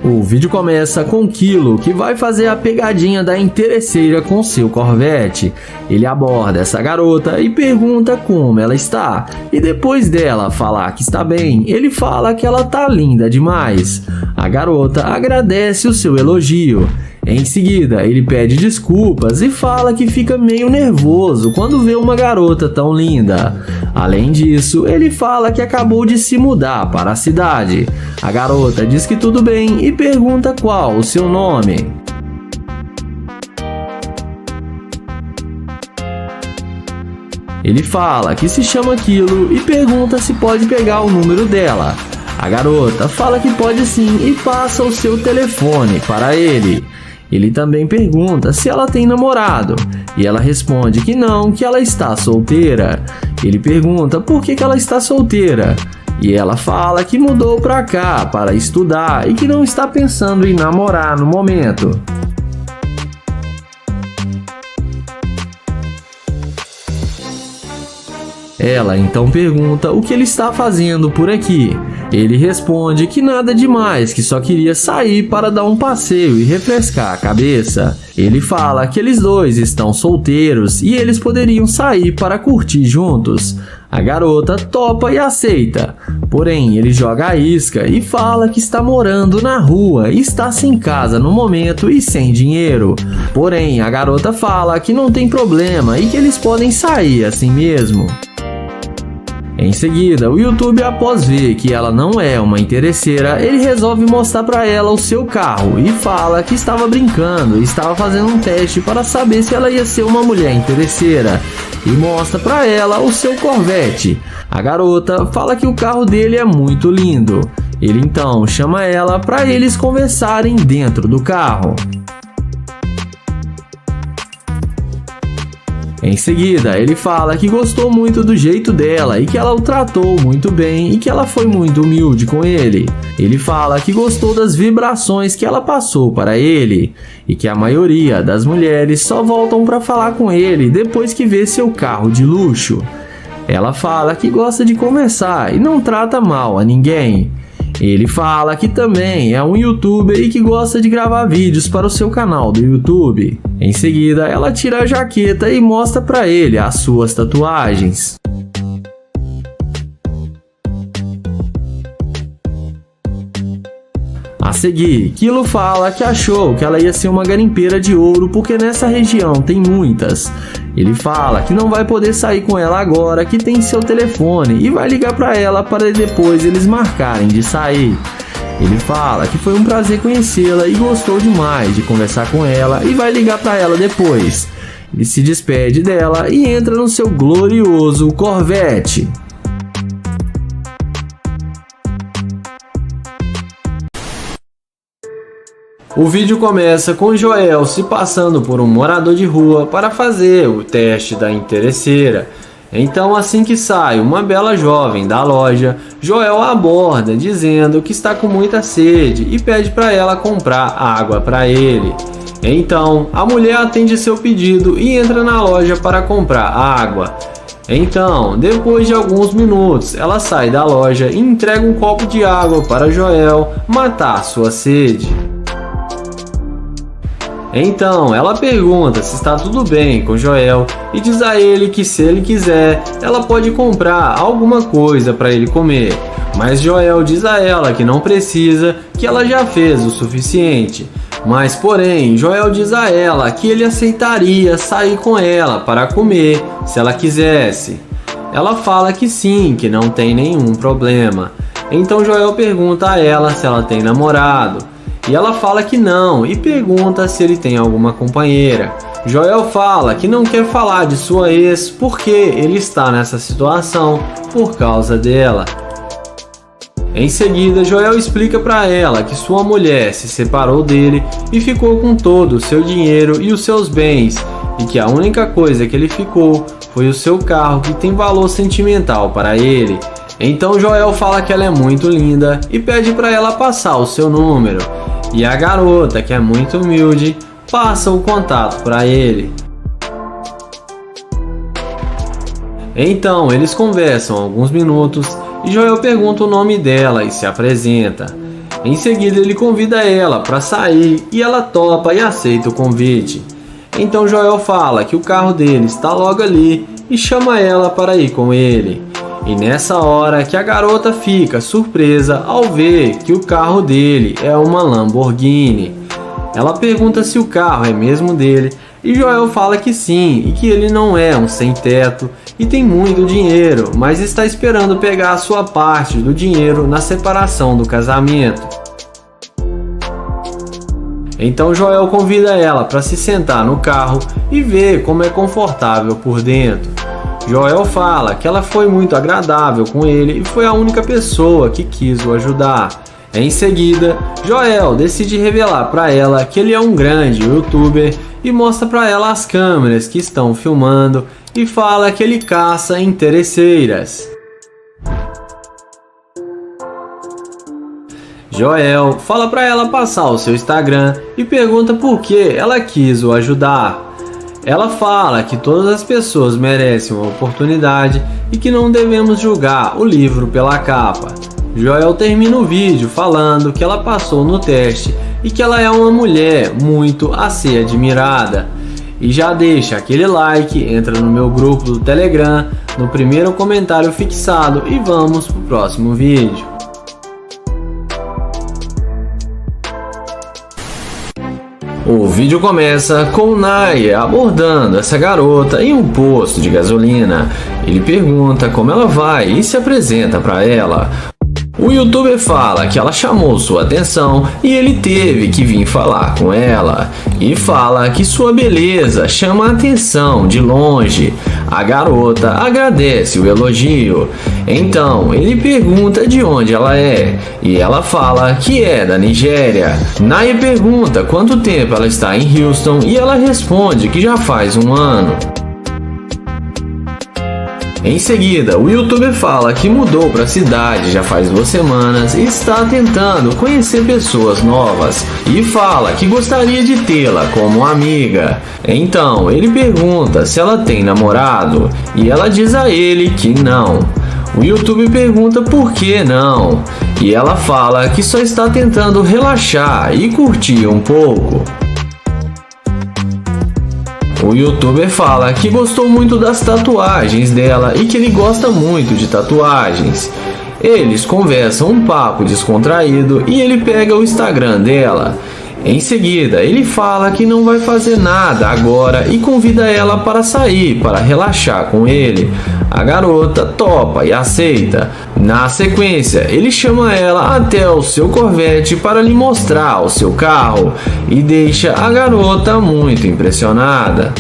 O vídeo começa com Kilo, que vai fazer a pegadinha da interesseira com seu Corvette. Ele aborda essa garota e pergunta como ela está. E depois dela falar que está bem, ele fala que ela tá linda demais. A garota agradece o seu elogio. Em seguida, ele pede desculpas e fala que fica meio nervoso quando vê uma garota tão linda. Além disso, ele fala que acabou de se mudar para a cidade. A garota diz que tudo bem e pergunta qual o seu nome. Ele fala que se chama Kilo e pergunta se pode pegar o número dela. A garota fala que pode sim e passa o seu telefone para ele. Ele também pergunta se ela tem namorado, e ela responde que não, que ela está solteira. Ele pergunta por que ela está solteira, e ela fala que mudou para cá para estudar e que não está pensando em namorar no momento. Ela então pergunta o que ele está fazendo por aqui. Ele responde que nada demais, que só queria sair para dar um passeio e refrescar a cabeça. Ele fala que eles dois estão solteiros e eles poderiam sair para curtir juntos. A garota topa e aceita, porém ele joga a isca e fala que está morando na rua e está sem casa no momento e sem dinheiro. Porém a garota fala que não tem problema e que eles podem sair assim mesmo. Em seguida, o YouTube, após ver que ela não é uma interesseira, ele resolve mostrar para ela o seu carro e fala que estava brincando e estava fazendo um teste para saber se ela ia ser uma mulher interesseira, e mostra para ela o seu Corvette. A garota fala que o carro dele é muito lindo. Ele então chama ela para eles conversarem dentro do carro. Em seguida, ele fala que gostou muito do jeito dela e que ela o tratou muito bem e que ela foi muito humilde com ele. Ele fala que gostou das vibrações que ela passou para ele e que a maioria das mulheres só voltam para falar com ele depois que vê seu carro de luxo. Ela fala que gosta de conversar e não trata mal a ninguém. Ele fala que também é um youtuber e que gosta de gravar vídeos para o seu canal do YouTube. Em seguida, ela tira a jaqueta e mostra para ele as suas tatuagens. A seguir, Kilo fala que achou que ela ia ser uma garimpeira de ouro porque nessa região tem muitas. Ele fala que não vai poder sair com ela agora, que tem seu telefone, e vai ligar para ela para depois eles marcarem de sair. Ele fala que foi um prazer conhecê-la e gostou demais de conversar com ela e vai ligar para ela depois. Ele se despede dela e entra no seu glorioso Corvette. O vídeo começa com Joel se passando por um morador de rua para fazer o teste da interesseira. Então, assim que sai uma bela jovem da loja, Joel a aborda dizendo que está com muita sede e pede para ela comprar água para ele. Então, a mulher atende seu pedido e entra na loja para comprar água. Então, depois de alguns minutos, ela sai da loja e entrega um copo de água para Joel matar sua sede. Então, ela pergunta se está tudo bem com Joel e diz a ele que se ele quiser, ela pode comprar alguma coisa para ele comer. Mas Joel diz a ela que não precisa, que ela já fez o suficiente. Mas porém, Joel diz a ela que ele aceitaria sair com ela para comer se ela quisesse. Ela fala que sim, que não tem nenhum problema. Então Joel pergunta a ela se ela tem namorado. E ela fala que não e pergunta se ele tem alguma companheira. Joel fala que não quer falar de sua ex porque ele está nessa situação por causa dela. Em seguida, Joel explica para ela que sua mulher se separou dele e ficou com todo o seu dinheiro e os seus bens, e que a única coisa que ele ficou foi o seu carro, que tem valor sentimental para ele. Então Joel fala que ela é muito linda e pede para ela passar o seu número. E a garota, que é muito humilde, passa o contato para ele. Então eles conversam alguns minutos e Joel pergunta o nome dela e se apresenta. Em seguida ele convida ela para sair e ela topa e aceita o convite. Então Joel fala que o carro dele está logo ali e chama ela para ir com ele. E nessa hora que a garota fica surpresa ao ver que o carro dele é uma Lamborghini. Ela pergunta se o carro é mesmo dele e Joel fala que sim e que ele não é um sem-teto e tem muito dinheiro, mas está esperando pegar a sua parte do dinheiro na separação do casamento. Então Joel convida ela para se sentar no carro e ver como é confortável por dentro. Joel fala que ela foi muito agradável com ele e foi a única pessoa que quis o ajudar. Em seguida, Joel decide revelar para ela que ele é um grande youtuber e mostra para ela as câmeras que estão filmando e fala que ele caça interesseiras. Joel fala para ela passar o seu Instagram e pergunta por que ela quis o ajudar. Ela fala que todas as pessoas merecem uma oportunidade e que não devemos julgar o livro pela capa. Joel termina o vídeo falando que ela passou no teste e que ela é uma mulher muito a ser admirada. E já deixa aquele like, entra no meu grupo do Telegram, no primeiro comentário fixado e vamos pro próximo vídeo. O vídeo começa com Naya abordando essa garota em um posto de gasolina. Ele pergunta como ela vai e se apresenta para ela. O youtuber fala que ela chamou sua atenção e ele teve que vir falar com ela. E fala que sua beleza chama a atenção de longe. A garota agradece o elogio. Então ele pergunta de onde ela é e ela fala que é da Nigéria. Naya pergunta quanto tempo ela está em Houston e ela responde que já faz um ano. Em seguida, o youtuber fala que mudou para a cidade já faz 2 semanas e está tentando conhecer pessoas novas e fala que gostaria de tê-la como amiga. Então, ele pergunta se ela tem namorado e ela diz a ele que não. O youtuber pergunta por que não e ela fala que só está tentando relaxar e curtir um pouco. O youtuber fala que gostou muito das tatuagens dela e que ele gosta muito de tatuagens. Eles conversam um papo descontraído e ele pega o Instagram dela. Em seguida, ele fala que não vai fazer nada agora e convida ela para sair para relaxar com ele. A garota topa e aceita. Na sequência, ele chama ela até o seu Corvette para lhe mostrar o seu carro e deixa a garota muito impressionada.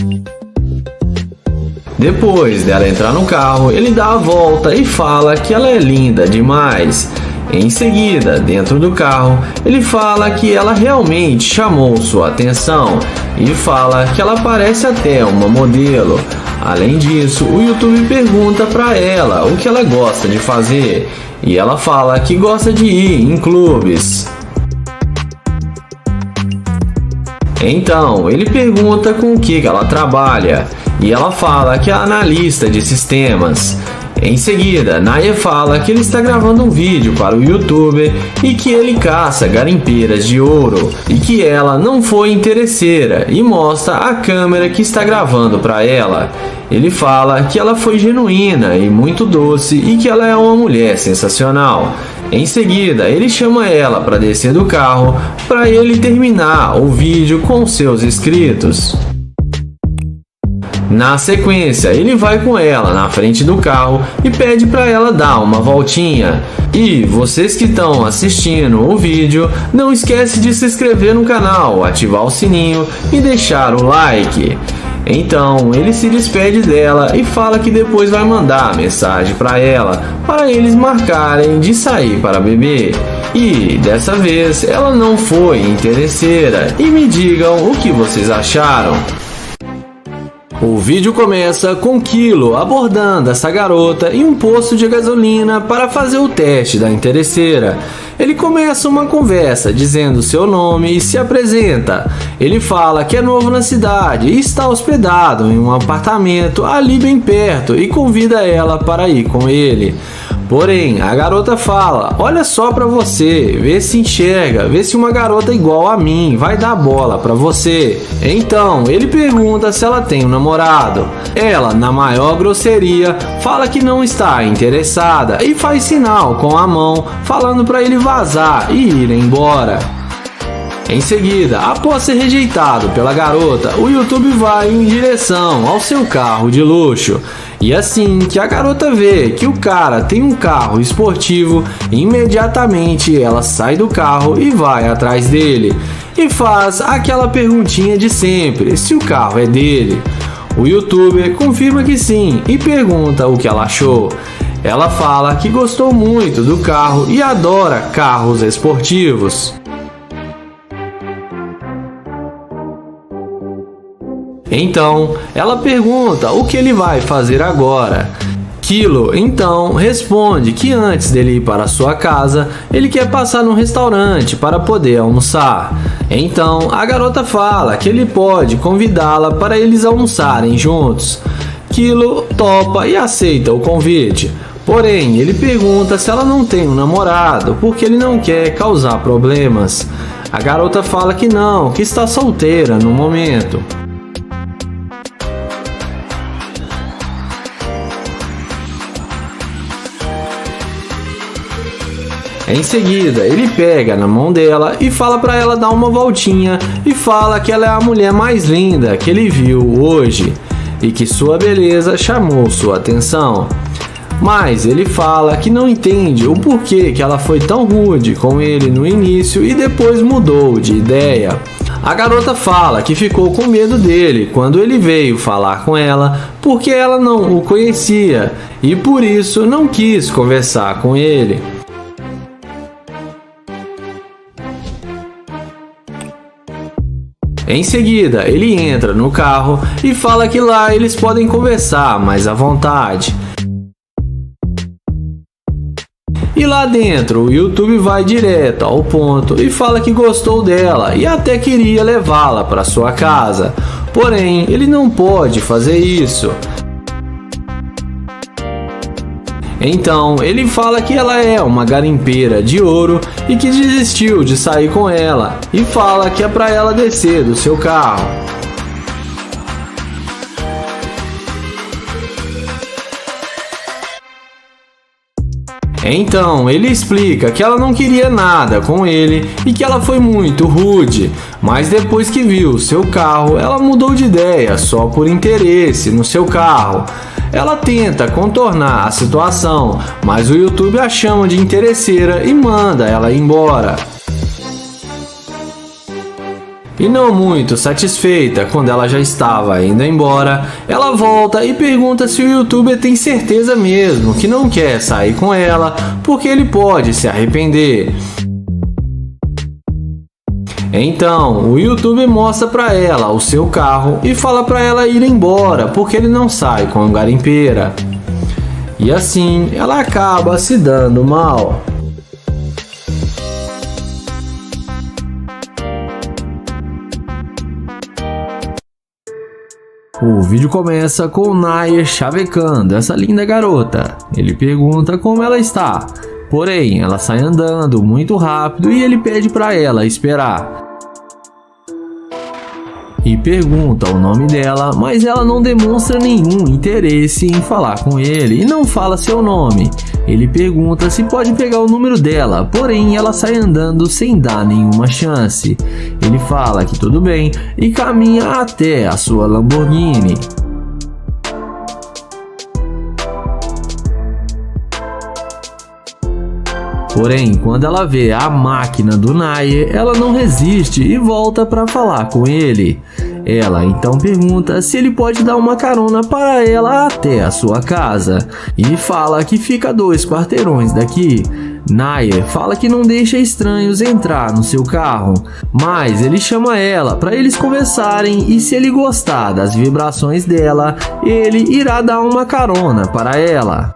Depois dela entrar no carro, ele dá a volta e fala que ela é linda demais. Em seguida, dentro do carro, ele fala que ela realmente chamou sua atenção e fala que ela parece até uma modelo. Além disso, o YouTube pergunta para ela o que ela gosta de fazer e ela fala que gosta de ir em clubes. Então, ele pergunta com o que ela trabalha e ela fala que é analista de sistemas. Em seguida, Naya fala que ele está gravando um vídeo para o youtuber e que ele caça garimpeiras de ouro e que ela não foi interesseira e mostra a câmera que está gravando para ela. Ele fala que ela foi genuína e muito doce e que ela é uma mulher sensacional. Em seguida, ele chama ela para descer do carro para ele terminar o vídeo com seus inscritos. Na sequência, ele vai com ela na frente do carro e pede para ela dar uma voltinha. E vocês que estão assistindo o vídeo, não esquece de se inscrever no canal, ativar o sininho e deixar o like. Então, ele se despede dela e fala que depois vai mandar mensagem para ela, para eles marcarem de sair para beber. E dessa vez ela não foi interesseira. E me digam o que vocês acharam. O vídeo começa com Kilo abordando essa garota em um posto de gasolina para fazer o teste da interesseira. Ele começa uma conversa dizendo seu nome e se apresenta. Ele fala que é novo na cidade e está hospedado em um apartamento ali bem perto e convida ela para ir com ele. Porém, a garota fala: olha só pra você, vê se enxerga, vê se uma garota igual a mim vai dar bola pra você. Então, ele pergunta se ela tem um namorado. Ela, na maior grosseria, fala que não está interessada e faz sinal com a mão, falando pra ele vazar e ir embora. Em seguida, após ser rejeitado pela garota, o YouTube vai em direção ao seu carro de luxo. E assim que a garota vê que o cara tem um carro esportivo, imediatamente ela sai do carro e vai atrás dele. E faz aquela perguntinha de sempre, se o carro é dele. O YouTuber confirma que sim e pergunta o que ela achou. Ela fala que gostou muito do carro e adora carros esportivos. Então, ela pergunta o que ele vai fazer agora. Kilo, então, responde que antes dele ir para sua casa, ele quer passar num restaurante para poder almoçar. Então, a garota fala que ele pode convidá-la para eles almoçarem juntos. Kilo topa e aceita o convite. Porém, ele pergunta se ela não tem um namorado, porque ele não quer causar problemas. A garota fala que não, que está solteira no momento. Em seguida, ele pega na mão dela e fala para ela dar uma voltinha e fala que ela é a mulher mais linda que ele viu hoje e que sua beleza chamou sua atenção. Mas ele fala que não entende o porquê que ela foi tão rude com ele no início e depois mudou de ideia. A garota fala que ficou com medo dele quando ele veio falar com ela porque ela não o conhecia e por isso não quis conversar com ele. Em seguida, ele entra no carro e fala que lá eles podem conversar mais à vontade. E lá dentro, o YouTube vai direto ao ponto e fala que gostou dela e até queria levá-la para sua casa. Porém, ele não pode fazer isso. Então, ele fala que ela é uma garimpeira de ouro e que desistiu de sair com ela e fala que é para ela descer do seu carro. Então, ele explica que ela não queria nada com ele e que ela foi muito rude, mas depois que viu o seu carro, ela mudou de ideia só por interesse no seu carro. Ela tenta contornar a situação, mas o YouTube a chama de interesseira e manda ela embora. E não muito satisfeita quando ela já estava indo embora, ela volta e pergunta se o YouTuber tem certeza mesmo que não quer sair com ela, porque ele pode se arrepender. Então, o YouTuber mostra para ela o seu carro e fala para ela ir embora, porque ele não sai com a garimpeira. E assim, ela acaba se dando mal. O vídeo começa com o Nair chavecando essa linda garota. Ele pergunta como ela está, porém ela sai andando muito rápido e ele pede para ela esperar. E pergunta o nome dela, mas ela não demonstra nenhum interesse em falar com ele e não fala seu nome. Ele pergunta se pode pegar o número dela, porém ela sai andando sem dar nenhuma chance. Ele fala que tudo bem e caminha até a sua Lamborghini. Porém, quando ela vê a máquina do Nair, ela não resiste e volta para falar com ele. Ela então pergunta se ele pode dar uma carona para ela até a sua casa e fala que fica a 2 quarteirões daqui. Nair fala que não deixa estranhos entrar no seu carro, mas ele chama ela para eles conversarem e se ele gostar das vibrações dela, ele irá dar uma carona para ela.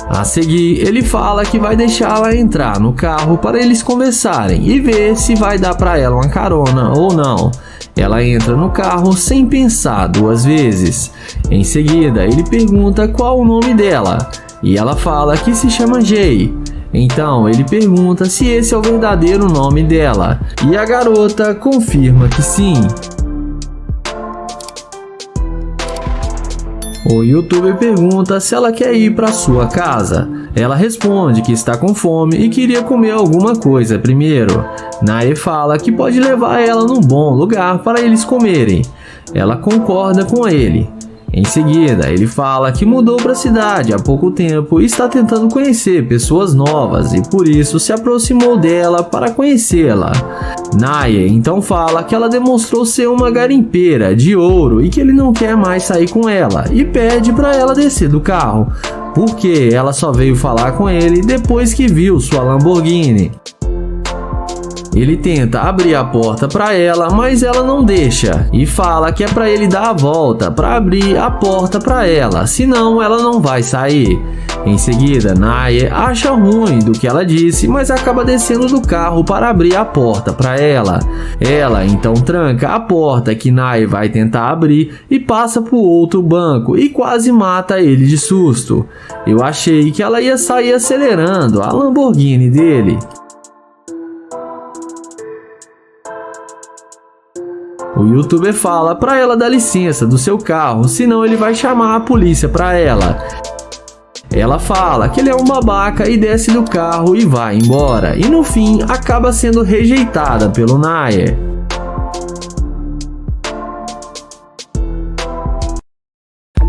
A seguir, ele fala que vai deixá-la entrar no carro para eles conversarem e ver se vai dar para ela uma carona ou não. Ela entra no carro sem pensar duas vezes. Em seguida, ele pergunta qual o nome dela e ela fala que se chama Jay. Então ele pergunta se esse é o verdadeiro nome dela e a garota confirma que sim. O youtuber pergunta se ela quer ir para sua casa. Ela responde que está com fome e queria comer alguma coisa primeiro. Nae fala que pode levar ela num bom lugar para eles comerem. Ela concorda com ele. Em seguida, ele fala que mudou para a cidade há pouco tempo e está tentando conhecer pessoas novas e por isso se aproximou dela para conhecê-la. Nae então fala que ela demonstrou ser uma garimpeira de ouro e que ele não quer mais sair com ela e pede para ela descer do carro, porque ela só veio falar com ele depois que viu sua Lamborghini. Ele tenta abrir a porta para ela, mas ela não deixa e fala que é para ele dar a volta para abrir a porta para ela, senão ela não vai sair. Em seguida, Nae acha ruim do que ela disse, mas acaba descendo do carro para abrir a porta para ela. Ela então tranca a porta que Nae vai tentar abrir e passa para o outro banco e quase mata ele de susto. Eu achei que ela ia sair acelerando a Lamborghini dele. O youtuber fala para ela dar licença do seu carro, senão ele vai chamar a polícia para ela. Ela fala que ele é um babaca e desce do carro e vai embora. E no fim acaba sendo rejeitada pelo Nae.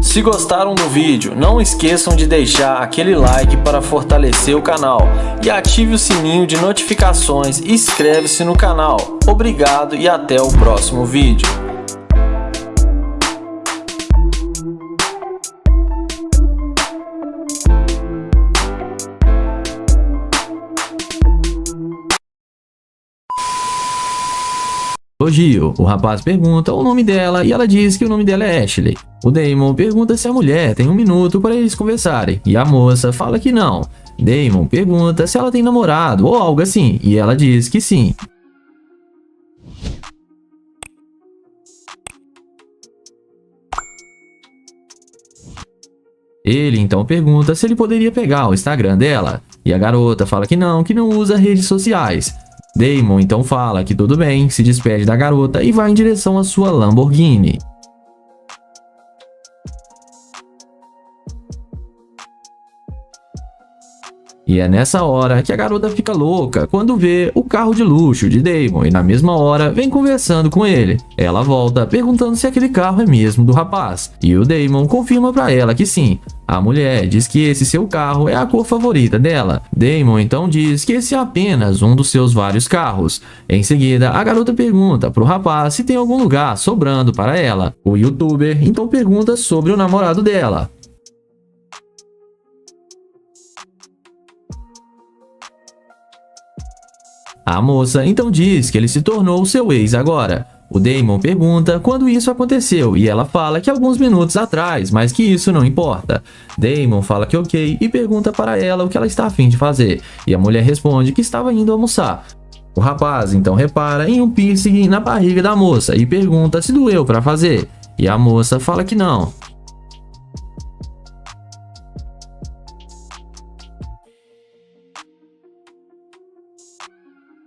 Se gostaram do vídeo, não esqueçam de deixar aquele like para fortalecer o canal e ative o sininho de notificações e inscreve-se no canal. Obrigado e até o próximo vídeo. Elogio. O rapaz pergunta o nome dela e ela diz que o nome dela é Ashley. O Damon pergunta se a mulher tem 1 minuto para eles conversarem e a moça fala que não. Damon pergunta se ela tem namorado ou algo assim e ela diz que sim. Ele então pergunta se ele poderia pegar o Instagram dela e a garota fala que não usa redes sociais. Damon então fala que tudo bem, se despede da garota e vai em direção à sua Lamborghini. E é nessa hora que a garota fica louca quando vê o carro de luxo de Damon e na mesma hora vem conversando com ele. Ela volta perguntando se aquele carro é mesmo do rapaz e o Damon confirma pra ela que sim. A mulher diz que esse seu carro é a cor favorita dela. Damon então diz que esse é apenas um dos seus vários carros. Em seguida, a garota pergunta pro rapaz se tem algum lugar sobrando para ela. O youtuber então pergunta sobre o namorado dela. A moça então diz que ele se tornou seu ex agora. O Damon pergunta quando isso aconteceu e ela fala que alguns minutos atrás, mas que isso não importa. Damon fala que ok e pergunta para ela o que ela está a fim de fazer. E a mulher responde que estava indo almoçar. O rapaz então repara em um piercing na barriga da moça e pergunta se doeu para fazer. E a moça fala que não.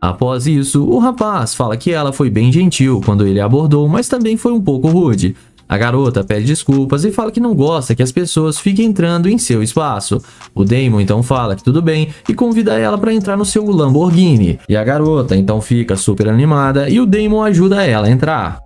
Após isso, o rapaz fala que ela foi bem gentil quando ele a abordou, mas também foi um pouco rude. A garota pede desculpas e fala que não gosta que as pessoas fiquem entrando em seu espaço. O Damon então fala que tudo bem e convida ela para entrar no seu Lamborghini. E a garota então fica super animada e o Damon ajuda ela a entrar.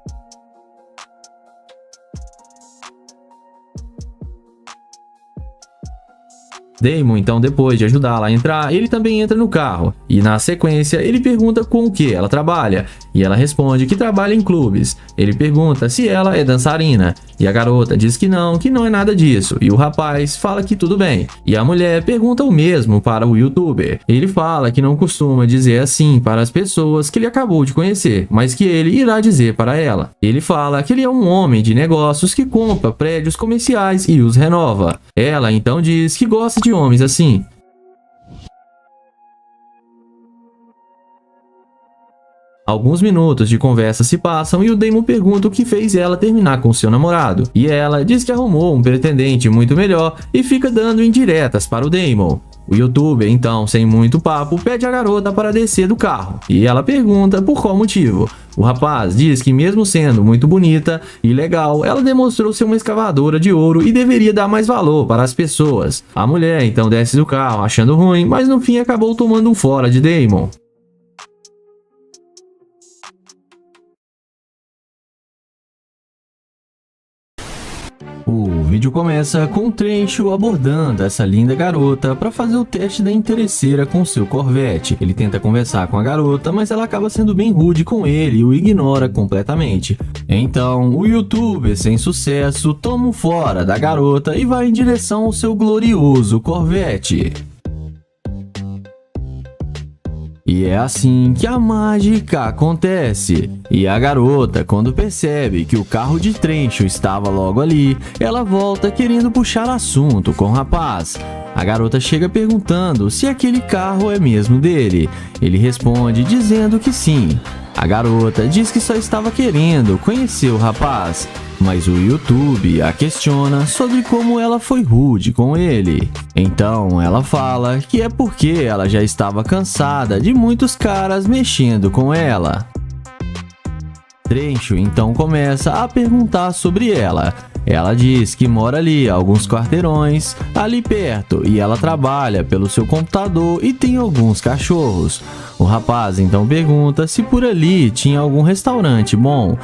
Damon então, depois de ajudá-la a entrar, ele também entra no carro e na sequência ele pergunta com o que ela trabalha e ela responde que trabalha em clubes. Ele pergunta se ela é dançarina e a garota diz que não é nada disso e o rapaz fala que tudo bem. E a mulher pergunta o mesmo para o youtuber. Ele fala que não costuma dizer assim para as pessoas que ele acabou de conhecer, mas que ele irá dizer para ela. Ele fala que ele é um homem de negócios que compra prédios comerciais e os renova. Ela então diz que gosta de homens assim. Alguns minutos de conversa se passam e o Damon pergunta o que fez ela terminar com seu namorado. E ela diz que arrumou um pretendente muito melhor e fica dando indiretas para o Damon. O youtuber, então, sem muito papo, pede a garota para descer do carro. E ela pergunta por qual motivo. O rapaz diz que mesmo sendo muito bonita e legal, ela demonstrou ser uma escavadora de ouro e deveria dar mais valor para as pessoas. A mulher então desce do carro achando ruim, mas no fim acabou tomando um fora de Damon. O vídeo começa com o Trecho abordando essa linda garota para fazer o teste da interesseira com seu Corvette. Ele tenta conversar com a garota, mas ela acaba sendo bem rude com ele e o ignora completamente. Então, o youtuber sem sucesso toma um fora da garota e vai em direção ao seu glorioso Corvette. E é assim que a mágica acontece. E a garota, quando percebe que o carro de Trecho estava logo ali, ela volta querendo puxar assunto com o rapaz. A garota chega perguntando se aquele carro é mesmo dele. Ele responde dizendo que sim. A garota diz que só estava querendo conhecer o rapaz, mas o YouTube a questiona sobre como ela foi rude com ele. Então ela fala que é porque ela já estava cansada de muitos caras mexendo com ela. Trecho então começa a perguntar sobre ela. Ela diz que mora ali a alguns quarteirões, ali perto, e ela trabalha pelo seu computador e tem alguns cachorros. O rapaz então pergunta se por ali tinha algum restaurante bom.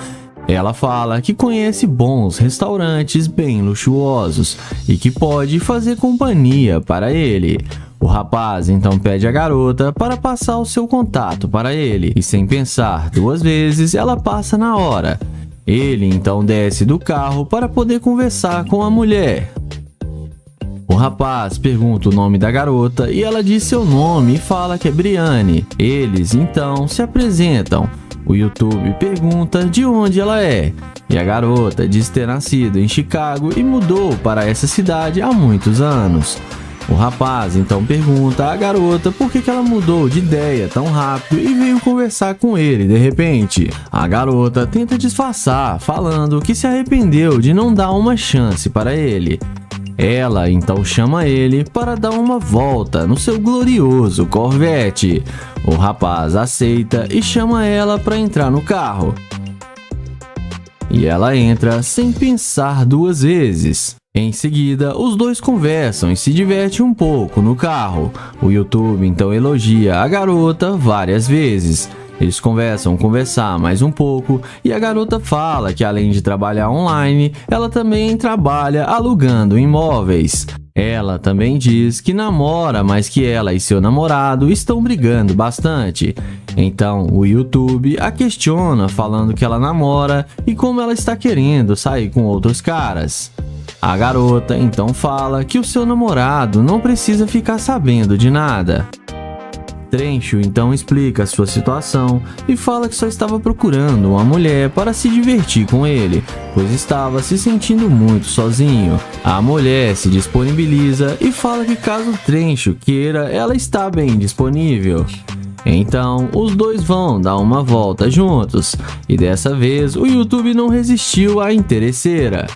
Ela fala que conhece bons restaurantes bem luxuosos e que pode fazer companhia para ele. O rapaz então pede à garota para passar o seu contato para ele e, sem pensar duas vezes, ela passa na hora. Ele então desce do carro para poder conversar com a mulher. O rapaz pergunta o nome da garota e ela diz seu nome e fala que é Briane. Eles então se apresentam. O YouTube pergunta de onde ela é, e a garota diz ter nascido em Chicago e mudou para essa cidade há muitos anos. O rapaz então pergunta à garota por que ela mudou de ideia tão rápido e veio conversar com ele de repente. A garota tenta disfarçar, falando que se arrependeu de não dar uma chance para ele. Ela então chama ele para dar uma volta no seu glorioso Corvette. O rapaz aceita e chama ela para entrar no carro. E ela entra sem pensar duas vezes. Em seguida, os dois conversam e se divertem um pouco no carro. O YouTube então elogia a garota várias vezes. Eles começam a conversar mais um pouco e a garota fala que além de trabalhar online, ela também trabalha alugando imóveis. Ela também diz que namora, mas que ela e seu namorado estão brigando bastante. Então o YouTube a questiona falando que ela namora e como ela está querendo sair com outros caras. A garota então fala que o seu namorado não precisa ficar sabendo de nada. Trecho então explica a sua situação e fala que só estava procurando uma mulher para se divertir com ele, pois estava se sentindo muito sozinho. A mulher se disponibiliza e fala que caso Trecho queira, ela está bem disponível. Então, os dois vão dar uma volta juntos, e dessa vez o YouTube não resistiu à interesseira.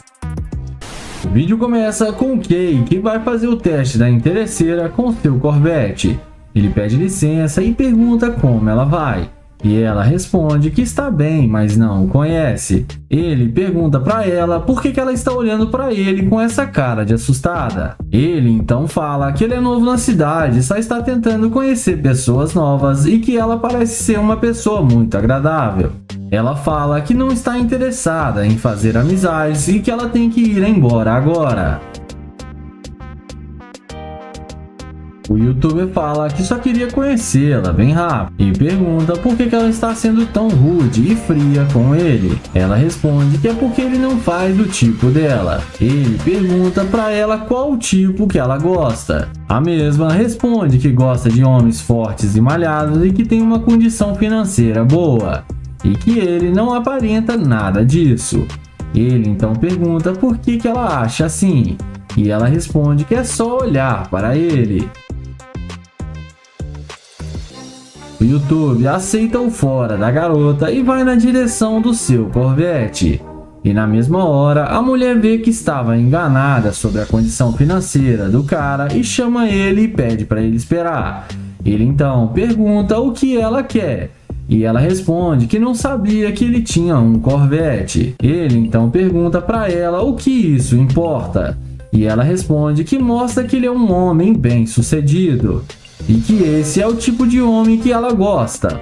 O vídeo começa com o Kay, que vai fazer o teste da interesseira com seu Corvette. Ele pede licença e pergunta como ela vai. E ela responde que está bem, mas não o conhece. Ele pergunta para ela por que ela está olhando para ele com essa cara de assustada. Ele então fala que ele é novo na cidade, só está tentando conhecer pessoas novas e que ela parece ser uma pessoa muito agradável. Ela fala que não está interessada em fazer amizades e que ela tem que ir embora agora. O youtuber fala que só queria conhecê-la bem rápido e pergunta por que ela está sendo tão rude e fria com ele. Ela responde que é porque ele não faz do tipo dela. Ele pergunta para ela qual o tipo que ela gosta. A mesma responde que gosta de homens fortes e malhados e que tem uma condição financeira boa. E que ele não aparenta nada disso. Ele então pergunta por que ela acha assim. E ela responde que é só olhar para ele. O YouTube aceita o fora da garota e vai na direção do seu Corvette. E na mesma hora, a mulher vê que estava enganada sobre a condição financeira do cara e chama ele e pede para ele esperar. Ele então pergunta o que ela quer. E ela responde que não sabia que ele tinha um Corvette. Ele então pergunta para ela o que isso importa. E ela responde que mostra que ele é um homem bem-sucedido. E que esse é o tipo de homem que ela gosta.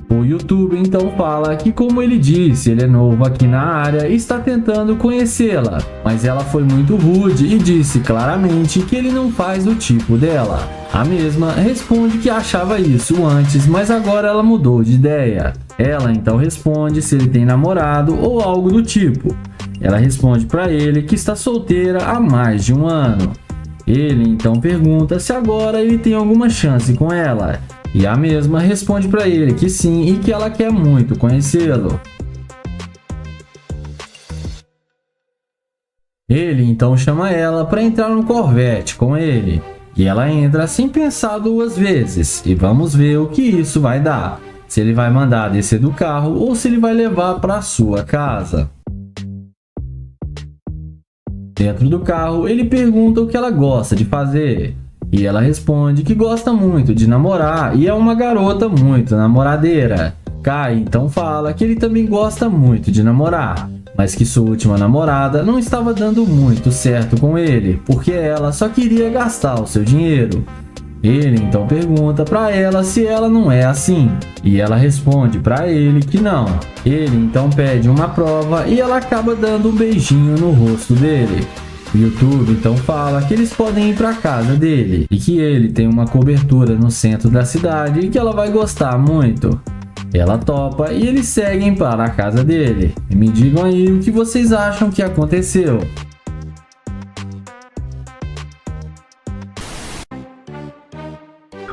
O YouTube então fala que, como ele disse, ele é novo aqui na área e está tentando conhecê-la, mas ela foi muito rude e disse claramente que ele não faz o tipo dela. A mesma responde que achava isso antes, mas agora ela mudou de ideia. Ela então responde se ele tem namorado ou algo do tipo. Ela responde para ele que está solteira há mais de um ano. Ele então pergunta se agora ele tem alguma chance com ela. E a mesma responde para ele que sim e que ela quer muito conhecê-lo. Ele então chama ela para entrar no Corvette com ele. E ela entra sem pensar duas vezes. E vamos ver o que isso vai dar. Se ele vai mandar descer do carro ou se ele vai levar para sua casa. Dentro do carro, ele pergunta o que ela gosta de fazer. E ela responde que gosta muito de namorar e é uma garota muito namoradeira. Kai então fala que ele também gosta muito de namorar, mas que sua última namorada não estava dando muito certo com ele, porque ela só queria gastar o seu dinheiro. Ele então pergunta para ela se ela não é assim, e ela responde para ele que não. Ele então pede uma prova e ela acaba dando um beijinho no rosto dele. O YouTube então fala que eles podem ir para casa dele e que ele tem uma cobertura no centro da cidade e que ela vai gostar muito. Ela topa e eles seguem para a casa dele. E me digam aí o que vocês acham que aconteceu.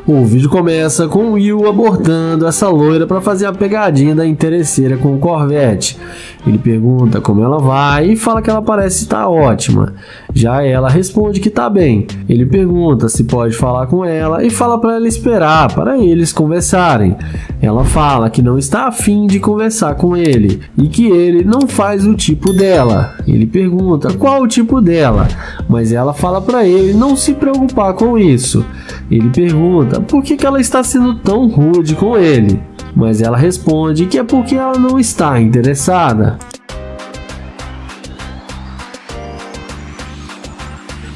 O vídeo começa com o Will abordando essa loira para fazer a pegadinha da interesseira com o Corvette. Ele pergunta como ela vai e fala que ela parece estar ótima. Já ela responde que está bem. Ele pergunta se pode falar com ela e fala para ela esperar para eles conversarem. Ela fala que não está afim de conversar com ele e que ele não faz o tipo dela. Ele pergunta qual o tipo dela, mas ela fala para ele não se preocupar com isso. Ele pergunta por que ela está sendo tão rude com ele, mas ela responde que é porque ela não está interessada.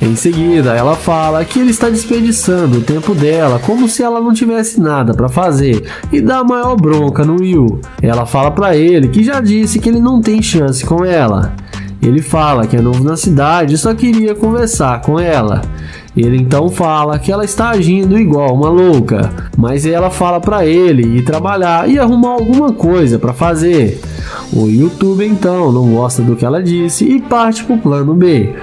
Em seguida, ela fala que ele está desperdiçando o tempo dela como se ela não tivesse nada para fazer e dá a maior bronca no Will. Ela fala para ele que já disse que ele não tem chance com ela. Ele fala que é novo na cidade e só queria conversar com ela. Ele então fala que ela está agindo igual uma louca, mas ela fala para ele ir trabalhar e arrumar alguma coisa para fazer. O YouTube então não gosta do que ela disse e parte para o plano B.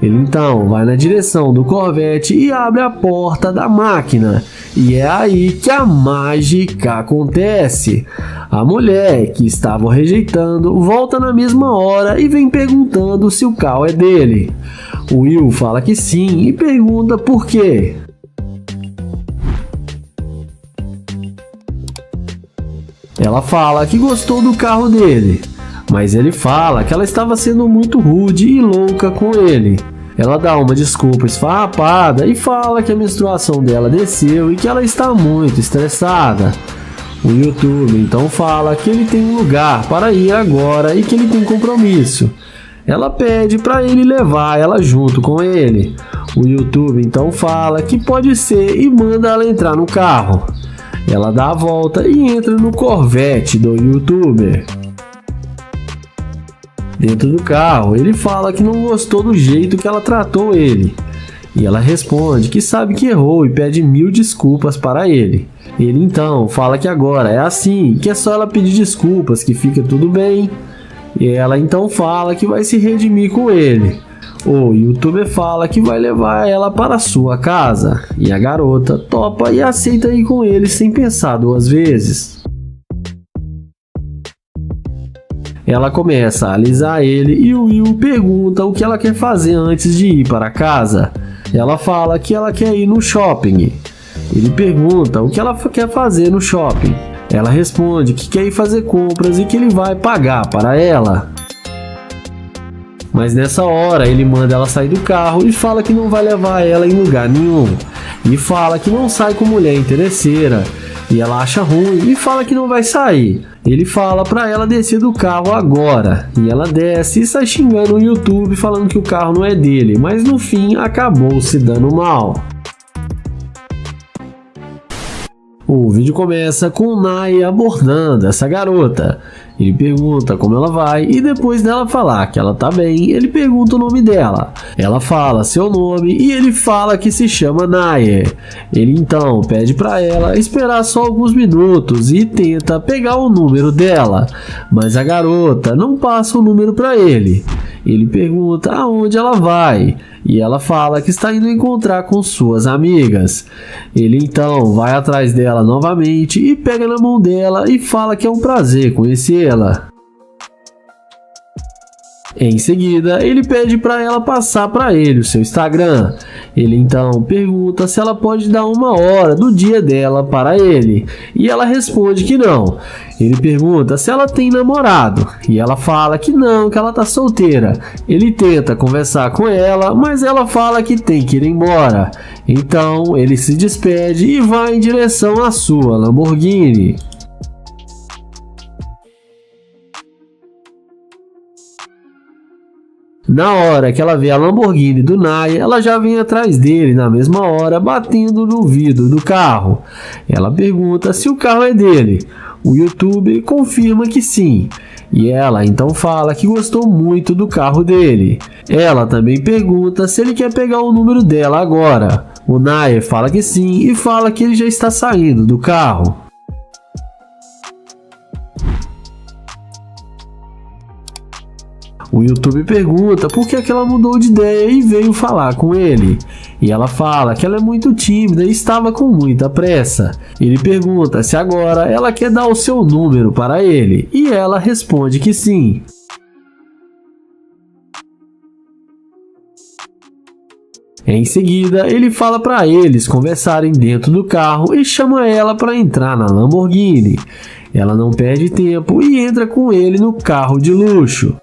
Ele então vai na direção do Corvette e abre a porta da máquina. E é aí que a mágica acontece. A mulher que estavam rejeitando volta na mesma hora e vem perguntando se o carro é dele. O Will fala que sim e pergunta por quê. Ela fala que gostou do carro dele, mas ele fala que ela estava sendo muito rude e louca com ele. Ela dá uma desculpa esfarrapada e fala que a menstruação dela desceu e que ela está muito estressada. O YouTube então fala que ele tem um lugar para ir agora e que ele tem compromisso. Ela pede para ele levar ela junto com ele. O YouTube então fala que pode ser e manda ela entrar no carro. Ela dá a volta e entra no Corvette do YouTuber. Dentro do carro, ele fala que não gostou do jeito que ela tratou ele. E ela responde que sabe que errou e pede 1000 desculpas para ele. Ele então fala que agora é assim, que é só ela pedir desculpas que fica tudo bem. E ela então fala que vai se redimir com ele. O YouTuber fala que vai levar ela para sua casa. E a garota topa e aceita ir com ele sem pensar duas vezes. Ela começa a alisar ele e o Will pergunta o que ela quer fazer antes de ir para casa. Ela fala que ela quer ir no shopping. Ele pergunta o que ela quer fazer no shopping. Ela responde que quer ir fazer compras e que ele vai pagar para ela. Mas nessa hora ele manda ela sair do carro e fala que não vai levar ela em lugar nenhum. E fala que não sai com mulher interesseira. E ela acha ruim e fala que não vai sair. Ele fala pra ela descer do carro agora. E ela desce e sai xingando o YouTube falando que o carro não é dele. Mas no fim acabou se dando mal. O vídeo começa com o Naya abordando essa garota. Ele pergunta como ela vai e depois dela falar que ela tá bem, ele pergunta o nome dela. Ela fala seu nome e ele fala que se chama Naya. Ele então pede pra ela esperar só alguns minutos e tenta pegar o número dela, mas a garota não passa o número pra ele. Ele pergunta aonde ela vai e ela fala que está indo encontrar com suas amigas. Ele então vai atrás dela novamente e pega na mão dela e fala que é um prazer conhecê-la. Em seguida, ele pede para ela passar para ele o seu Instagram. Ele então pergunta se ela pode dar uma hora do dia dela para ele, e ela responde que não. Ele pergunta se ela tem namorado, e ela fala que não, que ela tá solteira. Ele tenta conversar com ela, mas ela fala que tem que ir embora. Então, ele se despede e vai em direção à sua Lamborghini. Na hora que ela vê a Lamborghini do Naya, ela já vem atrás dele na mesma hora, batendo no vidro do carro. Ela pergunta se o carro é dele. O YouTube confirma que sim. E ela então fala que gostou muito do carro dele. Ela também pergunta se ele quer pegar o número dela agora. O Naya fala que sim e fala que ele já está saindo do carro. O YouTube pergunta por que ela mudou de ideia e veio falar com ele. E ela fala que ela é muito tímida e estava com muita pressa. Ele pergunta se agora ela quer dar o seu número para ele. E ela responde que sim. Em seguida, ele fala para eles conversarem dentro do carro e chama ela para entrar na Lamborghini. Ela não perde tempo e entra com ele no carro de luxo.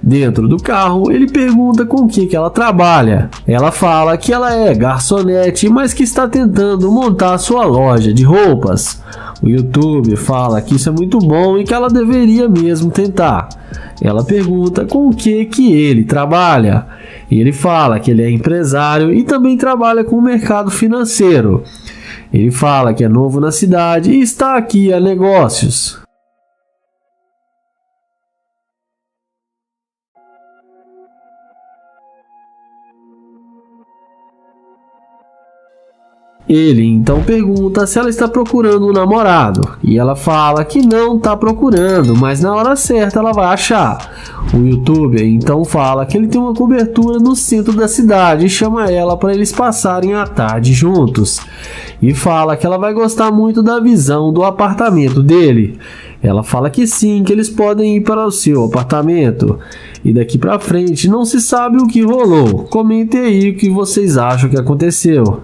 Dentro do carro, ele pergunta com o que ela trabalha. Ela fala que ela é garçonete, mas que está tentando montar sua loja de roupas. O YouTube fala que isso é muito bom e que ela deveria mesmo tentar. Ela pergunta com o que ele trabalha. Ele fala que ele é empresário e também trabalha com o mercado financeiro. Ele fala que é novo na cidade e está aqui a negócios. Ele então pergunta se ela está procurando um namorado, e ela fala que não está procurando, mas na hora certa ela vai achar. O YouTuber então fala que ele tem uma cobertura no centro da cidade e chama ela para eles passarem a tarde juntos. E fala que ela vai gostar muito da visão do apartamento dele. Ela fala que sim, que eles podem ir para o seu apartamento. E daqui para frente não se sabe o que rolou. Comentem aí o que vocês acham que aconteceu.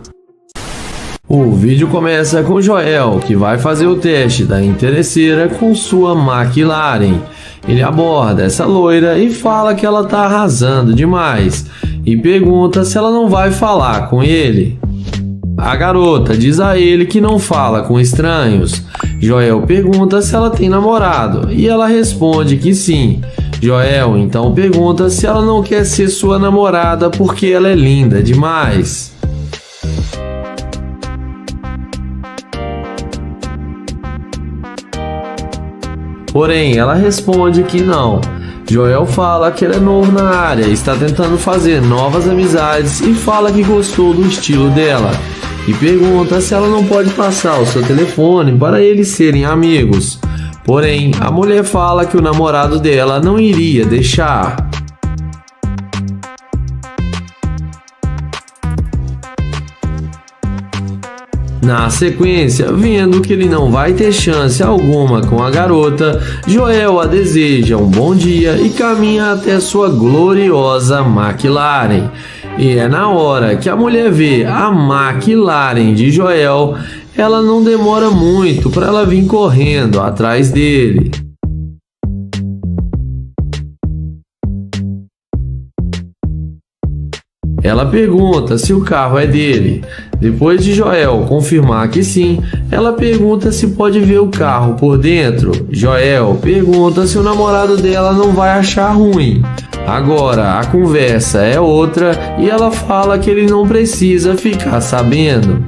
O vídeo começa com Joel, que vai fazer o teste da interesseira com sua McLaren. Ele aborda essa loira e fala que ela tá arrasando demais e pergunta se ela não vai falar com ele. A garota diz a ele que não fala com estranhos. Joel pergunta se ela tem namorado e ela responde que sim. Joel então pergunta se ela não quer ser sua namorada porque ela é linda demais. Porém, ela responde que não. Joel fala que ele é novo na área, está tentando fazer novas amizades e fala que gostou do estilo dela. E pergunta se ela não pode passar o seu telefone para eles serem amigos. Porém, a mulher fala que o namorado dela não iria deixar. Na sequência, vendo que ele não vai ter chance alguma com a garota, Joel a deseja um bom dia e caminha até sua gloriosa McLaren. E é na hora que a mulher vê a McLaren de Joel, ela não demora muito para ela vir correndo atrás dele. Ela pergunta se o carro é dele. Depois de Joel confirmar que sim, ela pergunta se pode ver o carro por dentro. Joel pergunta se o namorado dela não vai achar ruim. Agora a conversa é outra e ela fala que ele não precisa ficar sabendo.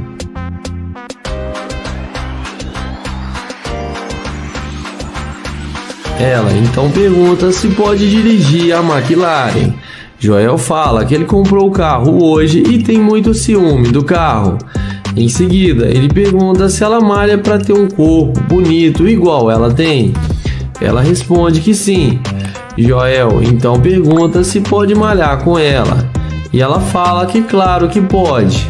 Ela então pergunta se pode dirigir a McLaren. Joel fala que ele comprou o carro hoje e tem muito ciúme do carro. Em seguida, ele pergunta se ela malha para ter um corpo bonito igual ela tem. Ela responde que sim. Joel então pergunta se pode malhar com ela. E ela fala que claro que pode.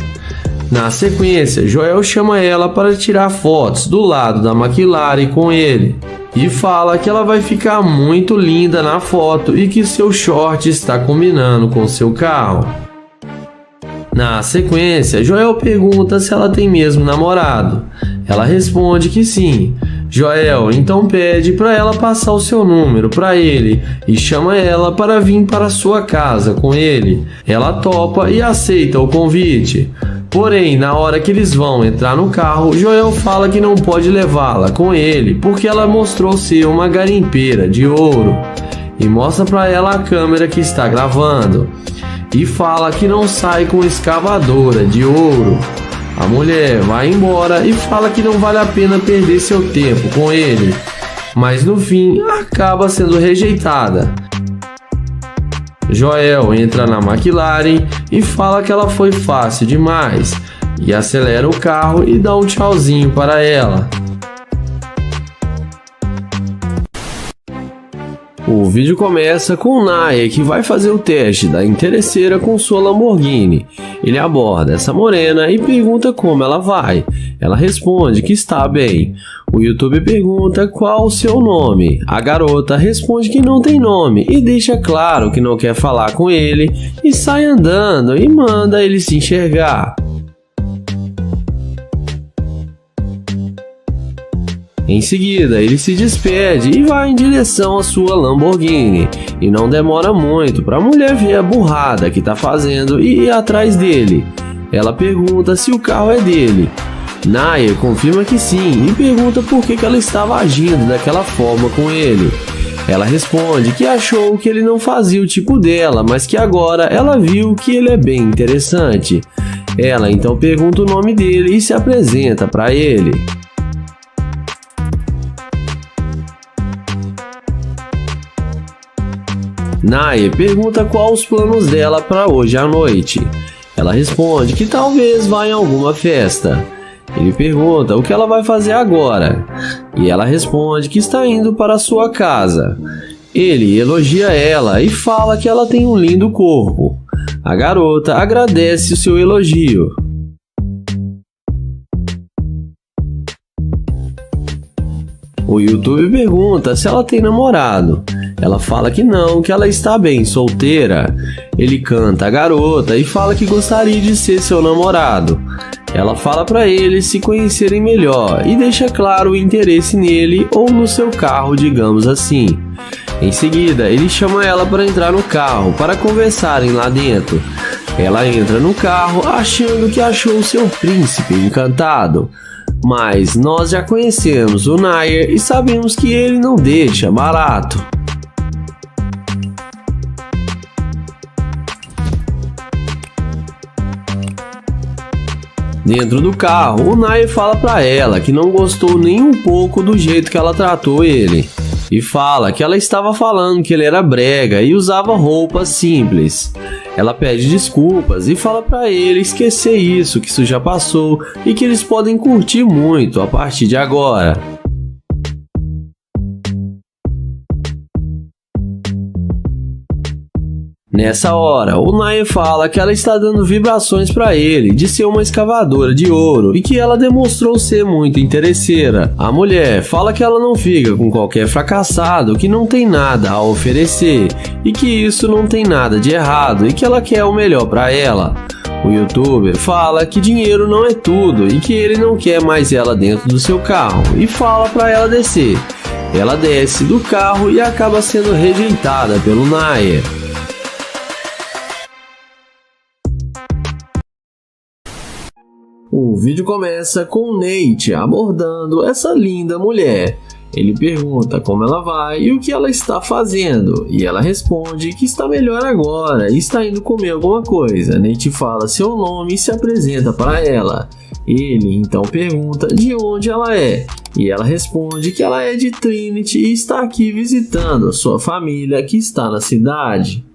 Na sequência, Joel chama ela para tirar fotos do lado da McLaren com ele. E fala que ela vai ficar muito linda na foto e que seu short está combinando com seu carro. Na sequência, Joel pergunta se ela tem mesmo namorado. Ela responde que sim. Joel então pede para ela passar o seu número para ele e chama ela para vir para sua casa com ele. Ela topa e aceita o convite. Porém, na hora que eles vão entrar no carro, Joel fala que não pode levá-la com ele porque ela mostrou ser uma garimpeira de ouro e mostra para ela a câmera que está gravando e fala que não sai com escavadora de ouro. A mulher vai embora e fala que não vale a pena perder seu tempo com ele, mas no fim acaba sendo rejeitada. Joel entra na McLaren e fala que ela foi fácil demais e acelera o carro e dá um tchauzinho para ela. O vídeo começa com o Naya que vai fazer o teste da interesseira com sua Lamborghini. Ele aborda essa morena e pergunta como ela vai. Ela responde que está bem. O YouTube pergunta qual o seu nome. A garota responde que não tem nome e deixa claro que não quer falar com ele e sai andando e manda ele se enxergar. Em seguida, ele se despede e vai em direção à sua Lamborghini. E não demora muito para a mulher ver a burrada que está fazendo e ir atrás dele. Ela pergunta se o carro é dele. Naya confirma que sim e pergunta por que ela estava agindo daquela forma com ele. Ela responde que achou que ele não fazia o tipo dela, mas que agora ela viu que ele é bem interessante. Ela então pergunta o nome dele e se apresenta para ele. Naya pergunta quais os planos dela para hoje à noite. Ela responde que talvez vá em alguma festa. Ele pergunta o que ela vai fazer agora. E ela responde que está indo para sua casa. Ele elogia ela e fala que ela tem um lindo corpo. A garota agradece o seu elogio. O YouTube pergunta se ela tem namorado. Ela fala que não, que ela está bem solteira. Ele canta a garota e fala que gostaria de ser seu namorado. Ela fala para eles se conhecerem melhor e deixa claro o interesse nele ou no seu carro, digamos assim. Em seguida, ele chama ela para entrar no carro para conversarem lá dentro. Ela entra no carro achando que achou seu príncipe encantado. Mas nós já conhecemos o Naya e sabemos que ele não deixa barato. Dentro do carro, o Naya fala pra ela que não gostou nem um pouco do jeito que ela tratou ele. E fala que ela estava falando que ele era brega e usava roupas simples. Ela pede desculpas e fala pra ele esquecer isso, que isso já passou e que eles podem curtir muito a partir de agora. Nessa hora, o Nair fala que ela está dando vibrações para ele de ser uma escavadora de ouro e que ela demonstrou ser muito interesseira. A mulher fala que ela não fica com qualquer fracassado que não tem nada a oferecer e que isso não tem nada de errado e que ela quer o melhor para ela. O youtuber fala que dinheiro não é tudo e que ele não quer mais ela dentro do seu carro e fala para ela descer. Ela desce do carro e acaba sendo rejeitada pelo Nair. O vídeo começa com o Nate abordando essa linda mulher. Ele pergunta como ela vai e o que ela está fazendo, e ela responde que está melhor agora e está indo comer alguma coisa. Nate fala seu nome e se apresenta para ela. Ele então pergunta de onde ela é, e ela responde que ela é de Trinity e está aqui visitando sua família que está na cidade.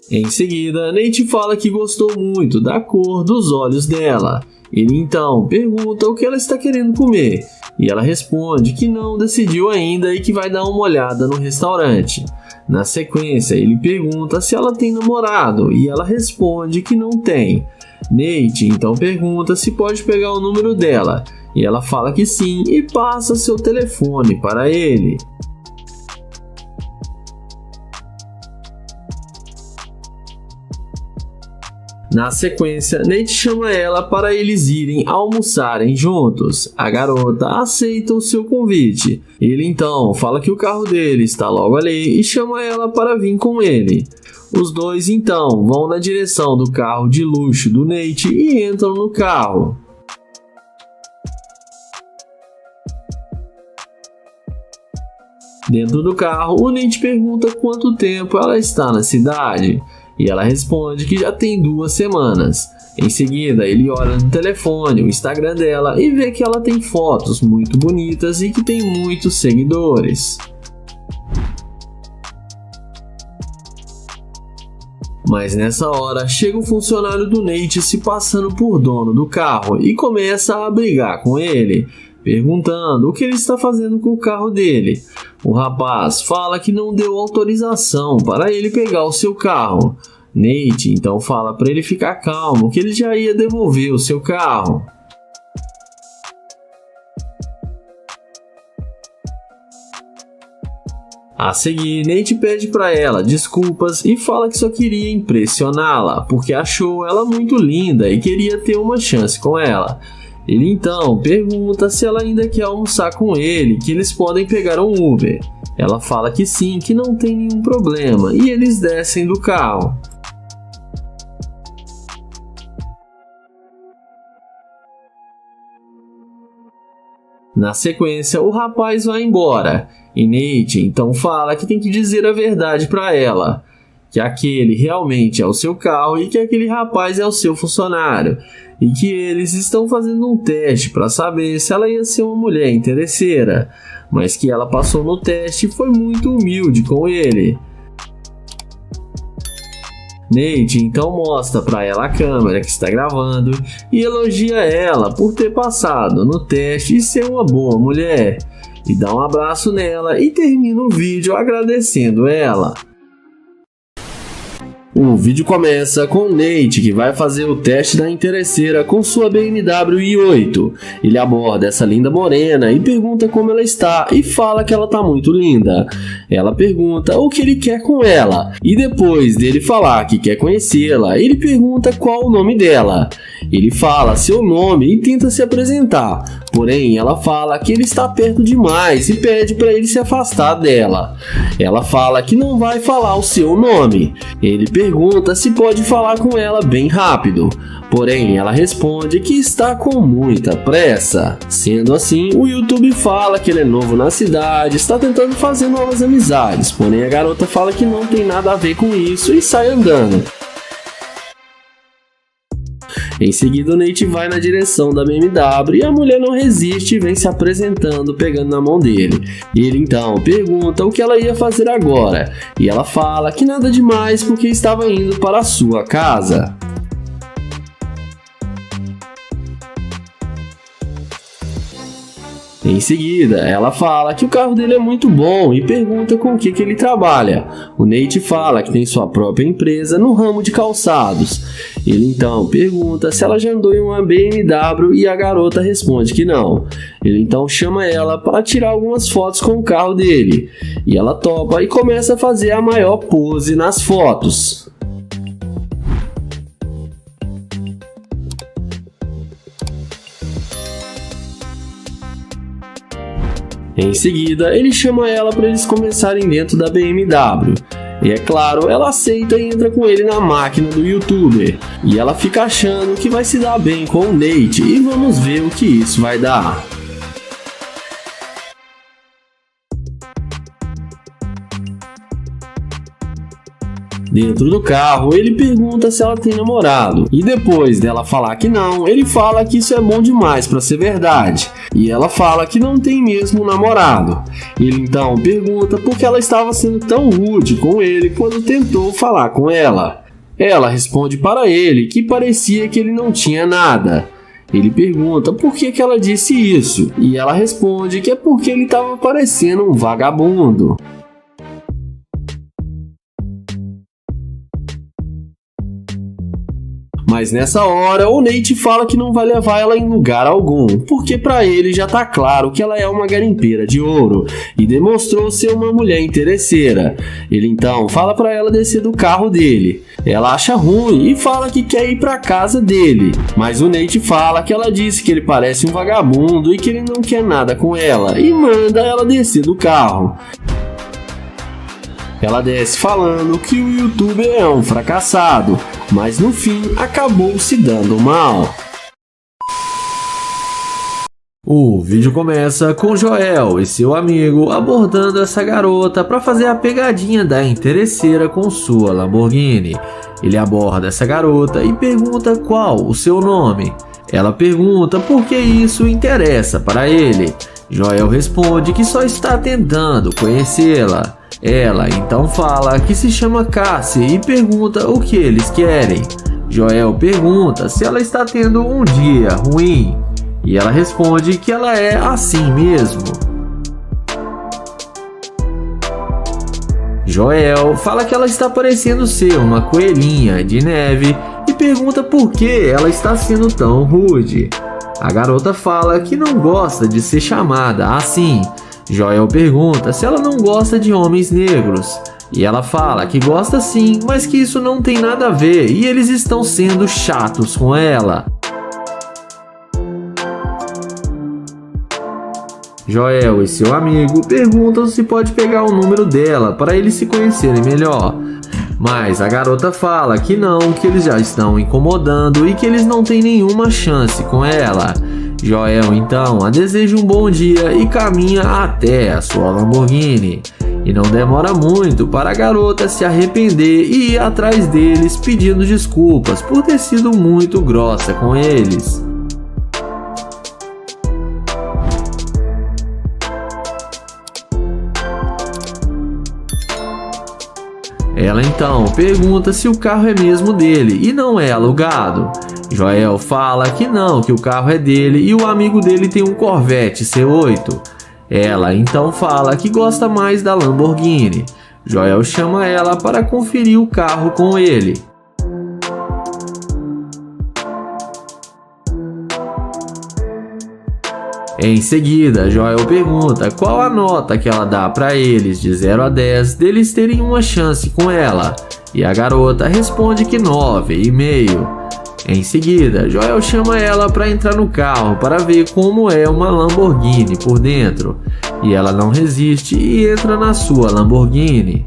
Em seguida, Nate fala que gostou muito da cor dos olhos dela. Ele então pergunta o que ela está querendo comer, e ela responde que não decidiu ainda e que vai dar uma olhada no restaurante. Na sequência, ele pergunta se ela tem namorado, e ela responde que não tem. Nate então pergunta se pode pegar o número dela, e ela fala que sim e passa seu telefone para ele. Na sequência, Nate chama ela para eles irem almoçarem juntos. A garota aceita o seu convite. Ele então fala que o carro dele está logo ali e chama ela para vir com ele. Os dois então vão na direção do carro de luxo do Nate e entram no carro. Dentro do carro, o Nate pergunta quanto tempo ela está na cidade. E ela responde que já tem 2 semanas. Em seguida, ele olha no telefone o Instagram dela e vê que ela tem fotos muito bonitas e que tem muitos seguidores. Mas nessa hora, chega um funcionário do Nate se passando por dono do carro e começa a brigar com ele, perguntando o que ele está fazendo com o carro dele. O rapaz fala que não deu autorização para ele pegar o seu carro. Nate então fala para ele ficar calmo, que ele já ia devolver o seu carro. A seguir, Nate pede para ela desculpas e fala que só queria impressioná-la, porque achou ela muito linda e queria ter uma chance com ela. Ele então pergunta se ela ainda quer almoçar com ele, que eles podem pegar um Uber. Ela fala que sim, que não tem nenhum problema, e eles descem do carro. Na sequência, o rapaz vai embora, e Nate então fala que tem que dizer a verdade para ela, que aquele realmente é o seu carro e que aquele rapaz é o seu funcionário, e que eles estão fazendo um teste para saber se ela ia ser uma mulher interesseira, mas que ela passou no teste e foi muito humilde com ele. Nate então mostra para ela a câmera que está gravando e elogia ela por ter passado no teste e ser uma boa mulher, e dá um abraço nela e termina o vídeo agradecendo ela. O vídeo começa com Nate, que vai fazer o teste da interesseira com sua BMW i8. Ele aborda essa linda morena e pergunta como ela está e fala que ela está muito linda. Ela pergunta o que ele quer com ela e depois dele falar que quer conhecê-la, ele pergunta qual o nome dela. Ele fala seu nome e tenta se apresentar, porém ela fala que ele está perto demais e pede para ele se afastar dela. Ela fala que não vai falar o seu nome. Ele pergunta se pode falar com ela bem rápido, porém ela responde que está com muita pressa. Sendo assim, o YouTube fala que ele é novo na cidade, está tentando fazer novas amizades, porém a garota fala que não tem nada a ver com isso e sai andando. Em seguida, o Nate vai na direção da BMW e a mulher não resiste e vem se apresentando, pegando na mão dele. Ele então pergunta o que ela ia fazer agora, e ela fala que nada demais porque estava indo para a sua casa. Em seguida, ela fala que o carro dele é muito bom e pergunta com o que ele trabalha. O Nate fala que tem sua própria empresa no ramo de calçados. Ele então pergunta se ela já andou em uma BMW e a garota responde que não. Ele então chama ela para tirar algumas fotos com o carro dele. E ela topa e começa a fazer a maior pose nas fotos. Em seguida, ele chama ela para eles conversarem dentro da BMW. E é claro, ela aceita e entra com ele na máquina do youtuber. E ela fica achando que vai se dar bem com o Nate e vamos ver o que isso vai dar. Dentro do carro, ele pergunta se ela tem namorado. E depois dela falar que não, ele fala que isso é bom demais para ser verdade. E ela fala que não tem mesmo namorado. Ele então pergunta por que ela estava sendo tão rude com ele quando tentou falar com ela. Ela responde para ele que parecia que ele não tinha nada. Ele pergunta por que ela disse isso. E ela responde que é porque ele estava parecendo um vagabundo. Mas nessa hora, o Nate fala que não vai levar ela em lugar algum, porque pra ele já tá claro que ela é uma garimpeira de ouro e demonstrou ser uma mulher interesseira. Ele então fala pra ela descer do carro dele. Ela acha ruim e fala que quer ir pra casa dele, mas o Nate fala que ela disse que ele parece um vagabundo e que ele não quer nada com ela e manda ela descer do carro. Ela desce falando que o youtuber é um fracassado, mas no fim acabou se dando mal. O vídeo começa com Joel e seu amigo abordando essa garota para fazer a pegadinha da interesseira com sua Lamborghini. Ele aborda essa garota e pergunta qual o seu nome. Ela pergunta por que isso interessa para ele. Joel responde que só está tentando conhecê-la. Ela então fala que se chama Cassie e pergunta o que eles querem. Joel pergunta se ela está tendo um dia ruim e ela responde que ela é assim mesmo. Joel fala que ela está parecendo ser uma coelhinha de neve e pergunta por que ela está sendo tão rude. A garota fala que não gosta de ser chamada assim. Joel pergunta se ela não gosta de homens negros. E ela fala que gosta sim, mas que isso não tem nada a ver e eles estão sendo chatos com ela. Joel e seu amigo perguntam se pode pegar o número dela para eles se conhecerem melhor. Mas a garota fala que não, que eles já estão incomodando e que eles não têm nenhuma chance com ela. Joel então a deseja um bom dia e caminha até a sua Lamborghini. E não demora muito para a garota se arrepender e ir atrás deles pedindo desculpas por ter sido muito grossa com eles. Ela então pergunta se o carro é mesmo dele e não é alugado. Joel fala que não, que o carro é dele e o amigo dele tem um Corvette C8. Ela então fala que gosta mais da Lamborghini. Joel chama ela para conferir o carro com ele. Em seguida, Joel pergunta qual a nota que ela dá para eles de 0 a 10 deles terem uma chance com ela. E a garota responde que 9,5. Em seguida, Joel chama ela para entrar no carro para ver como é uma Lamborghini por dentro. E ela não resiste e entra na sua Lamborghini.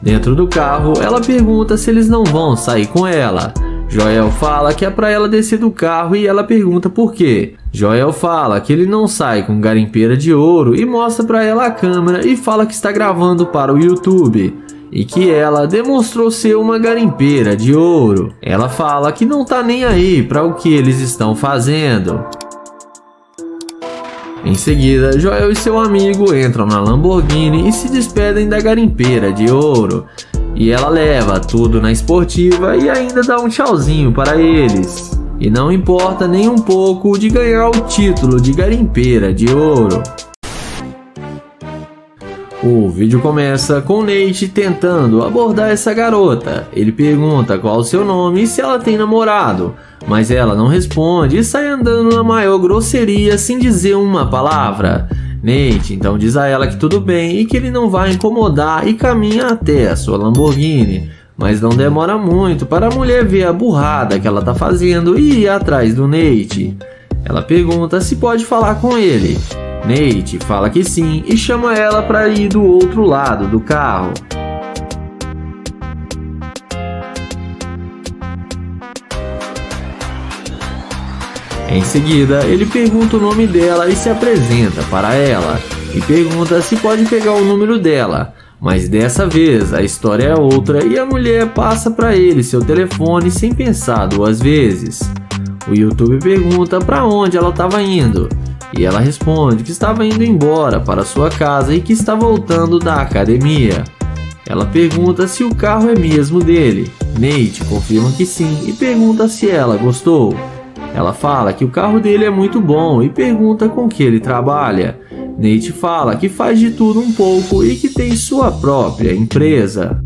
Dentro do carro, ela pergunta se eles não vão sair com ela. Joel fala que é para ela descer do carro e ela pergunta por quê. Joel fala que ele não sai com garimpeira de ouro e mostra para ela a câmera e fala que está gravando para o YouTube. E que ela demonstrou ser uma garimpeira de ouro. Ela fala que não tá nem aí para o que eles estão fazendo. Em seguida, Joel e seu amigo entram na Lamborghini e se despedem da garimpeira de ouro. E ela leva tudo na esportiva e ainda dá um tchauzinho para eles. E não importa nem um pouco de ganhar o título de garimpeira de ouro. O vídeo começa com Nate tentando abordar essa garota. Ele pergunta qual o seu nome e se ela tem namorado, mas ela não responde e sai andando na maior grosseria sem dizer uma palavra. Nate então diz a ela que tudo bem e que ele não vai incomodar e caminha até a sua Lamborghini, mas não demora muito para a mulher ver a burrada que ela tá fazendo e ir atrás do Nate. Ela pergunta se pode falar com ele. Nate fala que sim e chama ela para ir do outro lado do carro. Em seguida, ele pergunta o nome dela e se apresenta para ela, e pergunta se pode pegar o número dela, mas dessa vez a história é outra e a mulher passa para ele seu telefone sem pensar duas vezes. O YouTube pergunta para onde ela estava indo, e ela responde que estava indo embora para sua casa e que está voltando da academia. Ela pergunta se o carro é mesmo dele. Nate confirma que sim e pergunta se ela gostou. Ela fala que o carro dele é muito bom e pergunta com que ele trabalha. Nate fala que faz de tudo um pouco e que tem sua própria empresa.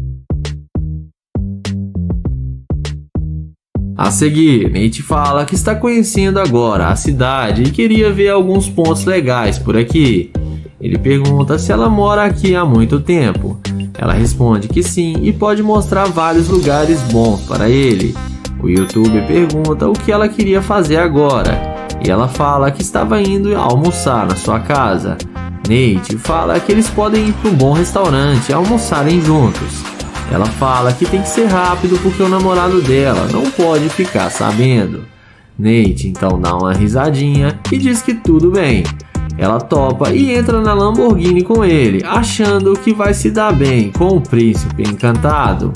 A seguir, Nate fala que está conhecendo agora a cidade e queria ver alguns pontos legais por aqui. Ele pergunta se ela mora aqui há muito tempo. Ela responde que sim e pode mostrar vários lugares bons para ele. O YouTuber pergunta o que ela queria fazer agora, e ela fala que estava indo almoçar na sua casa. Nate fala que eles podem ir para um bom restaurante e almoçarem juntos. Ela fala que tem que ser rápido porque o namorado dela não pode ficar sabendo. Nate então dá uma risadinha e diz que tudo bem. Ela topa e entra na Lamborghini com ele, achando que vai se dar bem com o príncipe encantado.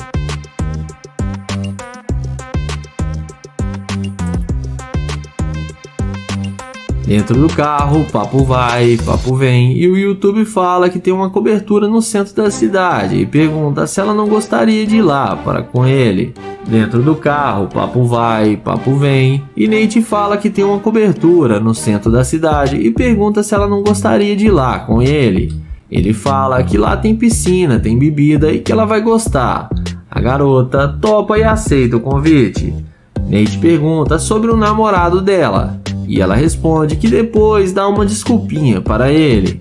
Dentro do carro, papo vai, papo vem, e o YouTube fala que tem uma cobertura no centro da cidade e pergunta se ela não gostaria de ir lá para com ele. Dentro do carro, papo vai, papo vem, e Nate fala que tem uma cobertura no centro da cidade e pergunta se ela não gostaria de ir lá com ele. Ele fala que lá tem piscina, tem bebida e que ela vai gostar. A garota topa e aceita o convite. Nate pergunta sobre o namorado dela. E ela responde que depois dá uma desculpinha para ele.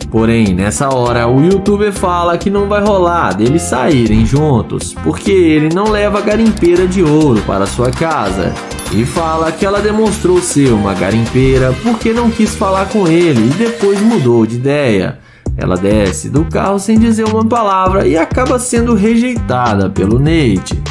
Porém, nessa hora, o YouTuber fala que não vai rolar deles saírem juntos, porque ele não leva garimpeira de ouro para sua casa. E fala que ela demonstrou ser uma garimpeira porque não quis falar com ele e depois mudou de ideia. Ela desce do carro sem dizer uma palavra e acaba sendo rejeitada pelo Nate.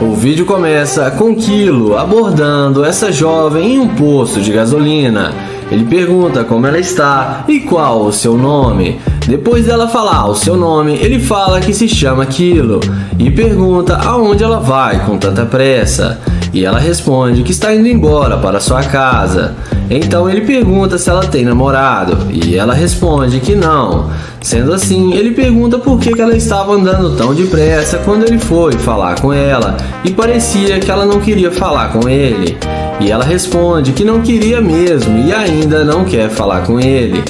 O vídeo começa com Kilo abordando essa jovem em um posto de gasolina. Ele pergunta como ela está e qual o seu nome. Depois dela falar o seu nome, ele fala que se chama Kilo e pergunta aonde ela vai com tanta pressa. E ela responde que está indo embora para sua casa. Então ele pergunta se ela tem namorado e ela responde que não. Sendo assim, ele pergunta por que ela estava andando tão depressa quando ele foi falar com ela e parecia que ela não queria falar com ele. E ela responde que não queria mesmo e ainda não quer falar com ele.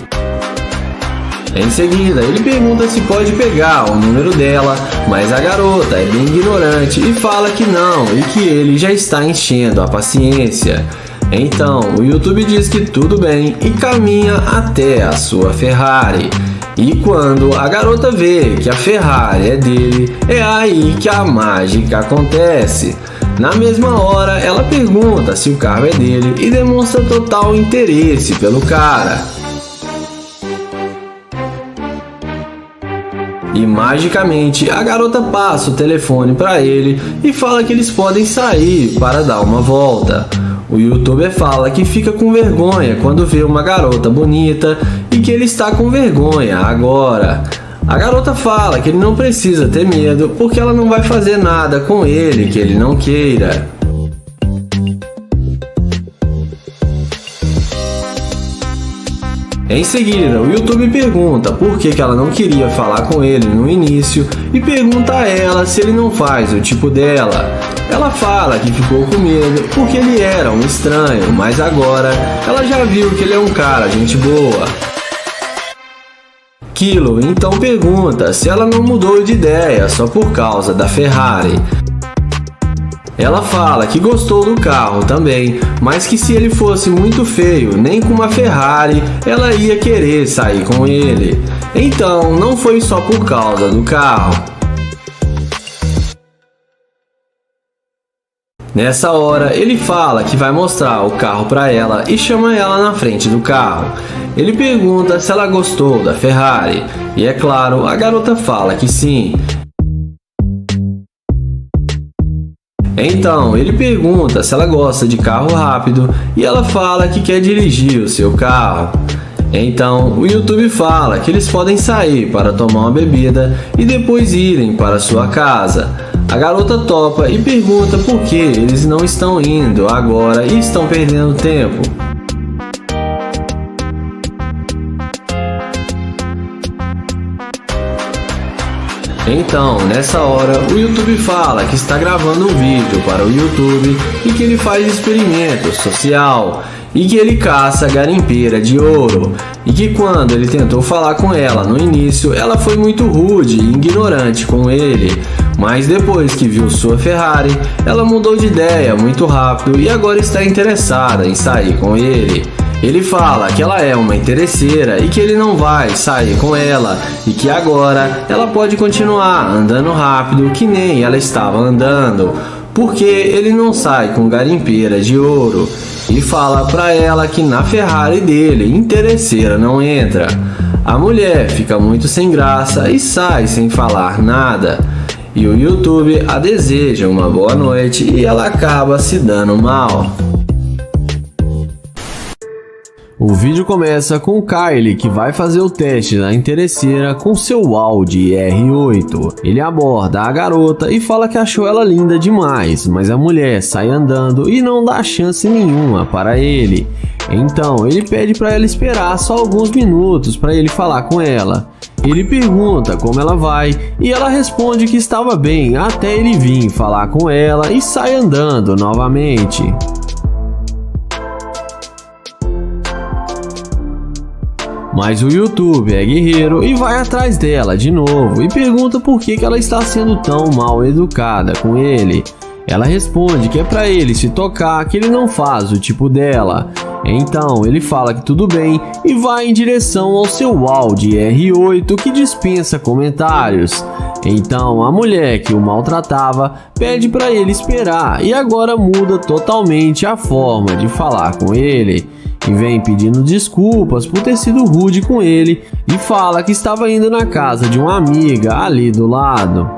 Em seguida, ele pergunta se pode pegar o número dela, mas a garota é bem ignorante e fala que não e que ele já está enchendo a paciência. Então, o YouTube diz que tudo bem e caminha até a sua Ferrari. E quando a garota vê que a Ferrari é dele, é aí que a mágica acontece. Na mesma hora, ela pergunta se o carro é dele e demonstra total interesse pelo cara. E magicamente a garota passa o telefone para ele e fala que eles podem sair para dar uma volta. O YouTuber fala que fica com vergonha quando vê uma garota bonita e que ele está com vergonha agora. A garota fala que ele não precisa ter medo porque ela não vai fazer nada com ele que ele não queira. Em seguida, o YouTube pergunta por que ela não queria falar com ele no início e pergunta a ela se ele não faz o tipo dela. Ela fala que ficou com medo porque ele era um estranho, mas agora ela já viu que ele é um cara gente boa. Kilo então pergunta se ela não mudou de ideia só por causa da Ferrari. Ela fala que gostou do carro também, mas que se ele fosse muito feio, nem com uma Ferrari, ela ia querer sair com ele. Então, não foi só por causa do carro. Nessa hora, ele fala que vai mostrar o carro para ela e chama ela na frente do carro. Ele pergunta se ela gostou da Ferrari, e é claro, a garota fala que sim. Então, ele pergunta se ela gosta de carro rápido e ela fala que quer dirigir o seu carro. Então, o YouTube fala que eles podem sair para tomar uma bebida e depois irem para sua casa. A garota topa e pergunta por que eles não estão indo agora e estão perdendo tempo. Então, nessa hora, o YouTube fala que está gravando um vídeo para o YouTube e que ele faz experimento social e que ele caça garimpeira de ouro e que quando ele tentou falar com ela no início, ela foi muito rude e ignorante com ele, mas depois que viu sua Ferrari, ela mudou de ideia muito rápido e agora está interessada em sair com ele. Ele fala que ela é uma interesseira e que ele não vai sair com ela e que agora ela pode continuar andando rápido que nem ela estava andando, porque ele não sai com garimpeira de ouro. E fala pra ela que na Ferrari dele, interesseira não entra. A mulher fica muito sem graça e sai sem falar nada. E o YouTube a deseja uma boa noite e ela acaba se dando mal. O vídeo começa com Kylie, que vai fazer o teste da interesseira com seu Audi R8. Ele aborda a garota e fala que achou ela linda demais, mas a mulher sai andando e não dá chance nenhuma para ele. Então ele pede para ela esperar só alguns minutos para ele falar com ela. Ele pergunta como ela vai e ela responde que estava bem até ele vir falar com ela e sai andando novamente. Mas o YouTube é guerreiro e vai atrás dela de novo e pergunta por que ela está sendo tão mal educada com ele. Ela responde que é pra ele se tocar, que ele não faz o tipo dela. Então ele fala que tudo bem e vai em direção ao seu Audi R8 que dispensa comentários. Então a mulher que o maltratava pede pra ele esperar e agora muda totalmente a forma de falar com ele. E vem pedindo desculpas por ter sido rude com ele e fala que estava indo na casa de uma amiga ali do lado.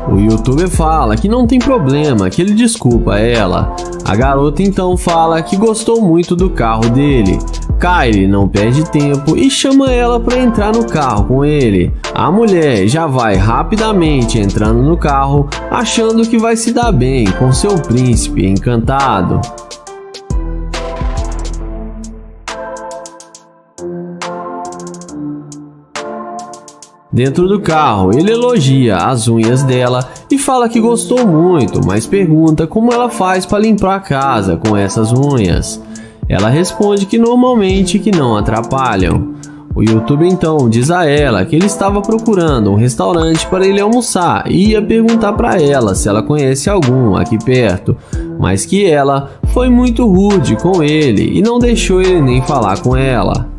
O YouTuber fala que não tem problema, que ele desculpa ela. A garota então fala que gostou muito do carro dele. Kylie não perde tempo e chama ela para entrar no carro com ele. A mulher já vai rapidamente entrando no carro, achando que vai se dar bem com seu príncipe encantado. Dentro do carro, ele elogia as unhas dela e fala que gostou muito, mas pergunta como ela faz para limpar a casa com essas unhas. Ela responde que normalmente que não atrapalham. O YouTube então diz a ela que ele estava procurando um restaurante para ele almoçar e ia perguntar para ela se ela conhece algum aqui perto, mas que ela foi muito rude com ele e não deixou ele nem falar com ela.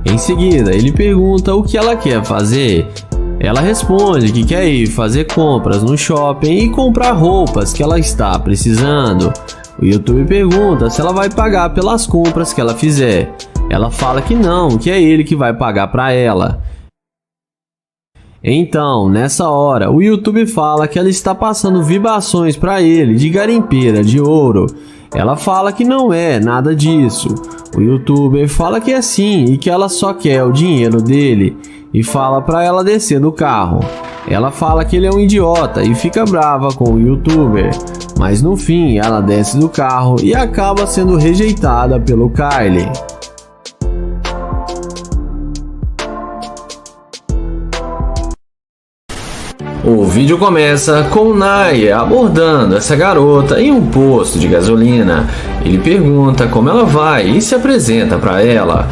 Em seguida, ele pergunta o que ela quer fazer. Ela responde que quer ir fazer compras no shopping e comprar roupas que ela está precisando. O YouTube pergunta se ela vai pagar pelas compras que ela fizer. Ela fala que não, que é ele que vai pagar para ela. Então, nessa hora, o YouTube fala que ela está passando vibrações para ele de garimpeira de ouro. Ela fala que não é nada disso. O youtuber fala que é assim e que ela só quer o dinheiro dele e fala pra ela descer do carro. Ela fala que ele é um idiota e fica brava com o youtuber, mas no fim ela desce do carro e acaba sendo rejeitada pelo Kyle. O vídeo começa com Naya abordando essa garota em um posto de gasolina. Ele pergunta como ela vai e se apresenta para ela.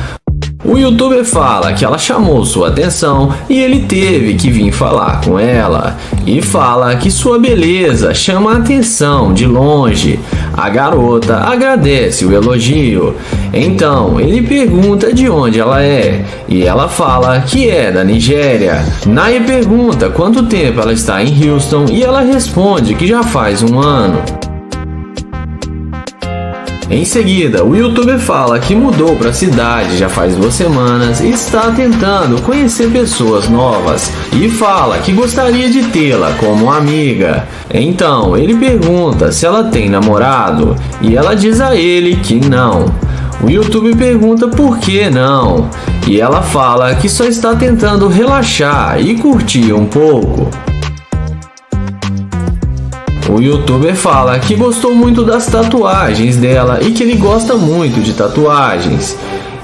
O youtuber fala que ela chamou sua atenção e ele teve que vir falar com ela. E fala que sua beleza chama a atenção de longe. A garota agradece o elogio. Então ele pergunta de onde ela é e ela fala que é da Nigéria. Naya pergunta quanto tempo ela está em Houston e ela responde que já faz 1 ano. Em seguida, o youtuber fala que mudou para a cidade já faz 2 semanas e está tentando conhecer pessoas novas e fala que gostaria de tê-la como amiga. Então, ele pergunta se ela tem namorado e ela diz a ele que não. O youtuber pergunta por que não e ela fala que só está tentando relaxar e curtir um pouco. O youtuber fala que gostou muito das tatuagens dela e que ele gosta muito de tatuagens.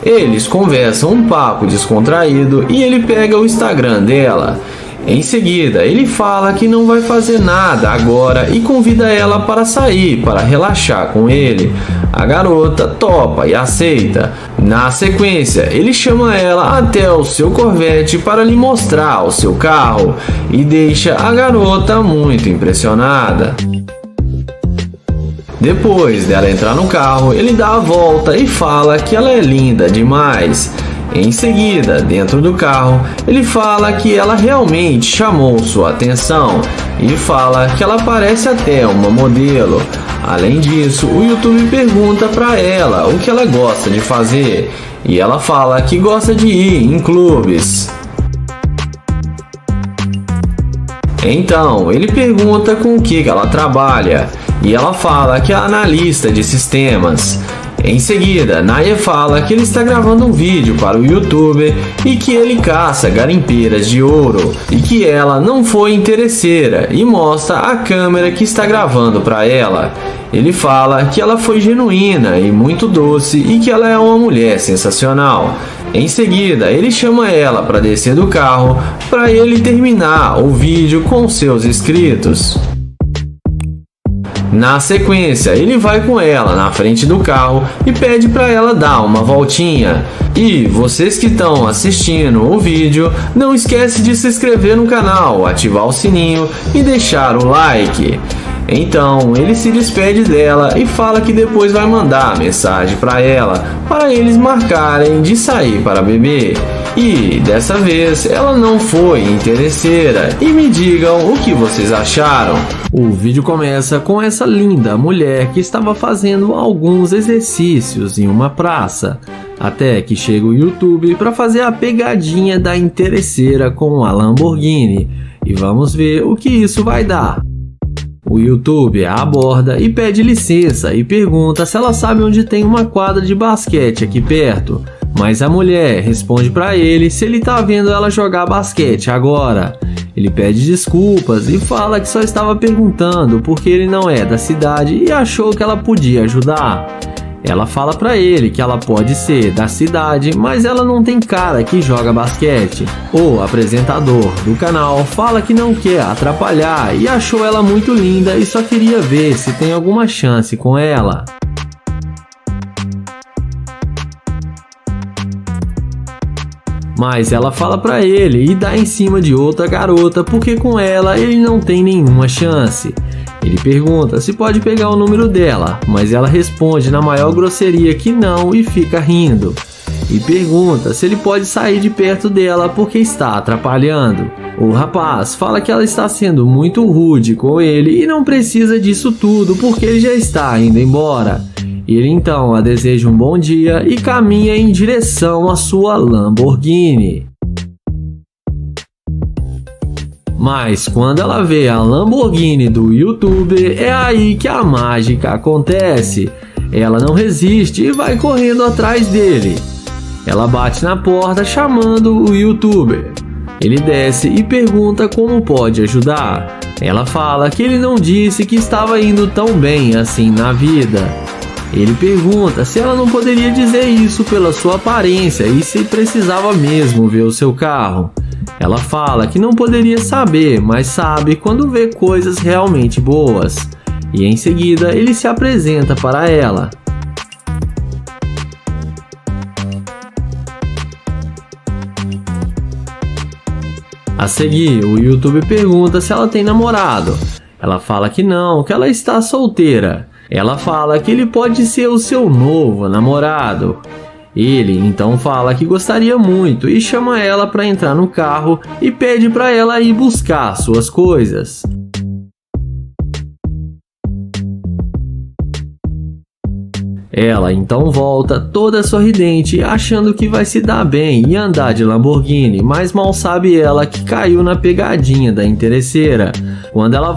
Eles conversam um papo descontraído e ele pega o Instagram dela. Em seguida, ele fala que não vai fazer nada agora e convida ela para sair para relaxar com ele. A garota topa e aceita. Na sequência, ele chama ela até o seu Corvette para lhe mostrar o seu carro e deixa a garota muito impressionada. Depois dela entrar no carro, ele dá a volta e fala que ela é linda demais. Em seguida, dentro do carro, ele fala que ela realmente chamou sua atenção e fala que ela parece até uma modelo. Além disso, o YouTube pergunta para ela o que ela gosta de fazer e ela fala que gosta de ir em clubes. Então, ele pergunta com o que ela trabalha e ela fala que é analista de sistemas. Em seguida, Naya fala que ele está gravando um vídeo para o youtuber e que ele caça garimpeiras de ouro e que ela não foi interesseira e mostra a câmera que está gravando para ela. Ele fala que ela foi genuína e muito doce e que ela é uma mulher sensacional. Em seguida, ele chama ela para descer do carro para ele terminar o vídeo com seus inscritos. Na sequência, ele vai com ela na frente do carro e pede para ela dar uma voltinha. E vocês que estão assistindo o vídeo, não esquece de se inscrever no canal, ativar o sininho e deixar o like. Então, ele se despede dela e fala que depois vai mandar mensagem para ela, para eles marcarem de sair para beber. E dessa vez ela não foi interesseira. E me digam o que vocês acharam. O vídeo começa com essa linda mulher que estava fazendo alguns exercícios em uma praça, até que chega o YouTube para fazer a pegadinha da interesseira com a Lamborghini. E vamos ver o que isso vai dar. O YouTube a aborda e pede licença e pergunta se ela sabe onde tem uma quadra de basquete aqui perto. Mas a mulher responde para ele se ele tá vendo ela jogar basquete agora. Ele pede desculpas e fala que só estava perguntando porque ele não é da cidade e achou que ela podia ajudar. Ela fala para ele que ela pode ser da cidade, mas ela não tem cara que joga basquete. O apresentador do canal fala que não quer atrapalhar e achou ela muito linda e só queria ver se tem alguma chance com ela. Mas ela fala pra ele e dá em cima de outra garota porque com ela ele não tem nenhuma chance. Ele pergunta se pode pegar o número dela, mas ela responde na maior grosseria que não e fica rindo. E pergunta se ele pode sair de perto dela porque está atrapalhando. O rapaz fala que ela está sendo muito rude com ele e não precisa disso tudo porque ele já está indo embora. Ele então a deseja um bom dia e caminha em direção à sua Lamborghini. Mas quando ela vê a Lamborghini do YouTuber, é aí que a mágica acontece. Ela não resiste e vai correndo atrás dele. Ela bate na porta chamando o youtuber. Ele desce e pergunta como pode ajudar. Ela fala que ele não disse que estava indo tão bem assim na vida. Ele pergunta se ela não poderia dizer isso pela sua aparência e se precisava mesmo ver o seu carro. Ela fala que não poderia saber, mas sabe quando vê coisas realmente boas. E em seguida ele se apresenta para ela. A seguir, o youtuber pergunta se ela tem namorado. Ela fala que não, que ela está solteira. Ela fala que ele pode ser o seu novo namorado. Ele então fala que gostaria muito e chama ela para entrar no carro e pede para ela ir buscar suas coisas. Ela então volta toda sorridente, achando que vai se dar bem e andar de Lamborghini, mas mal sabe ela que caiu na pegadinha da interesseira. Quando ela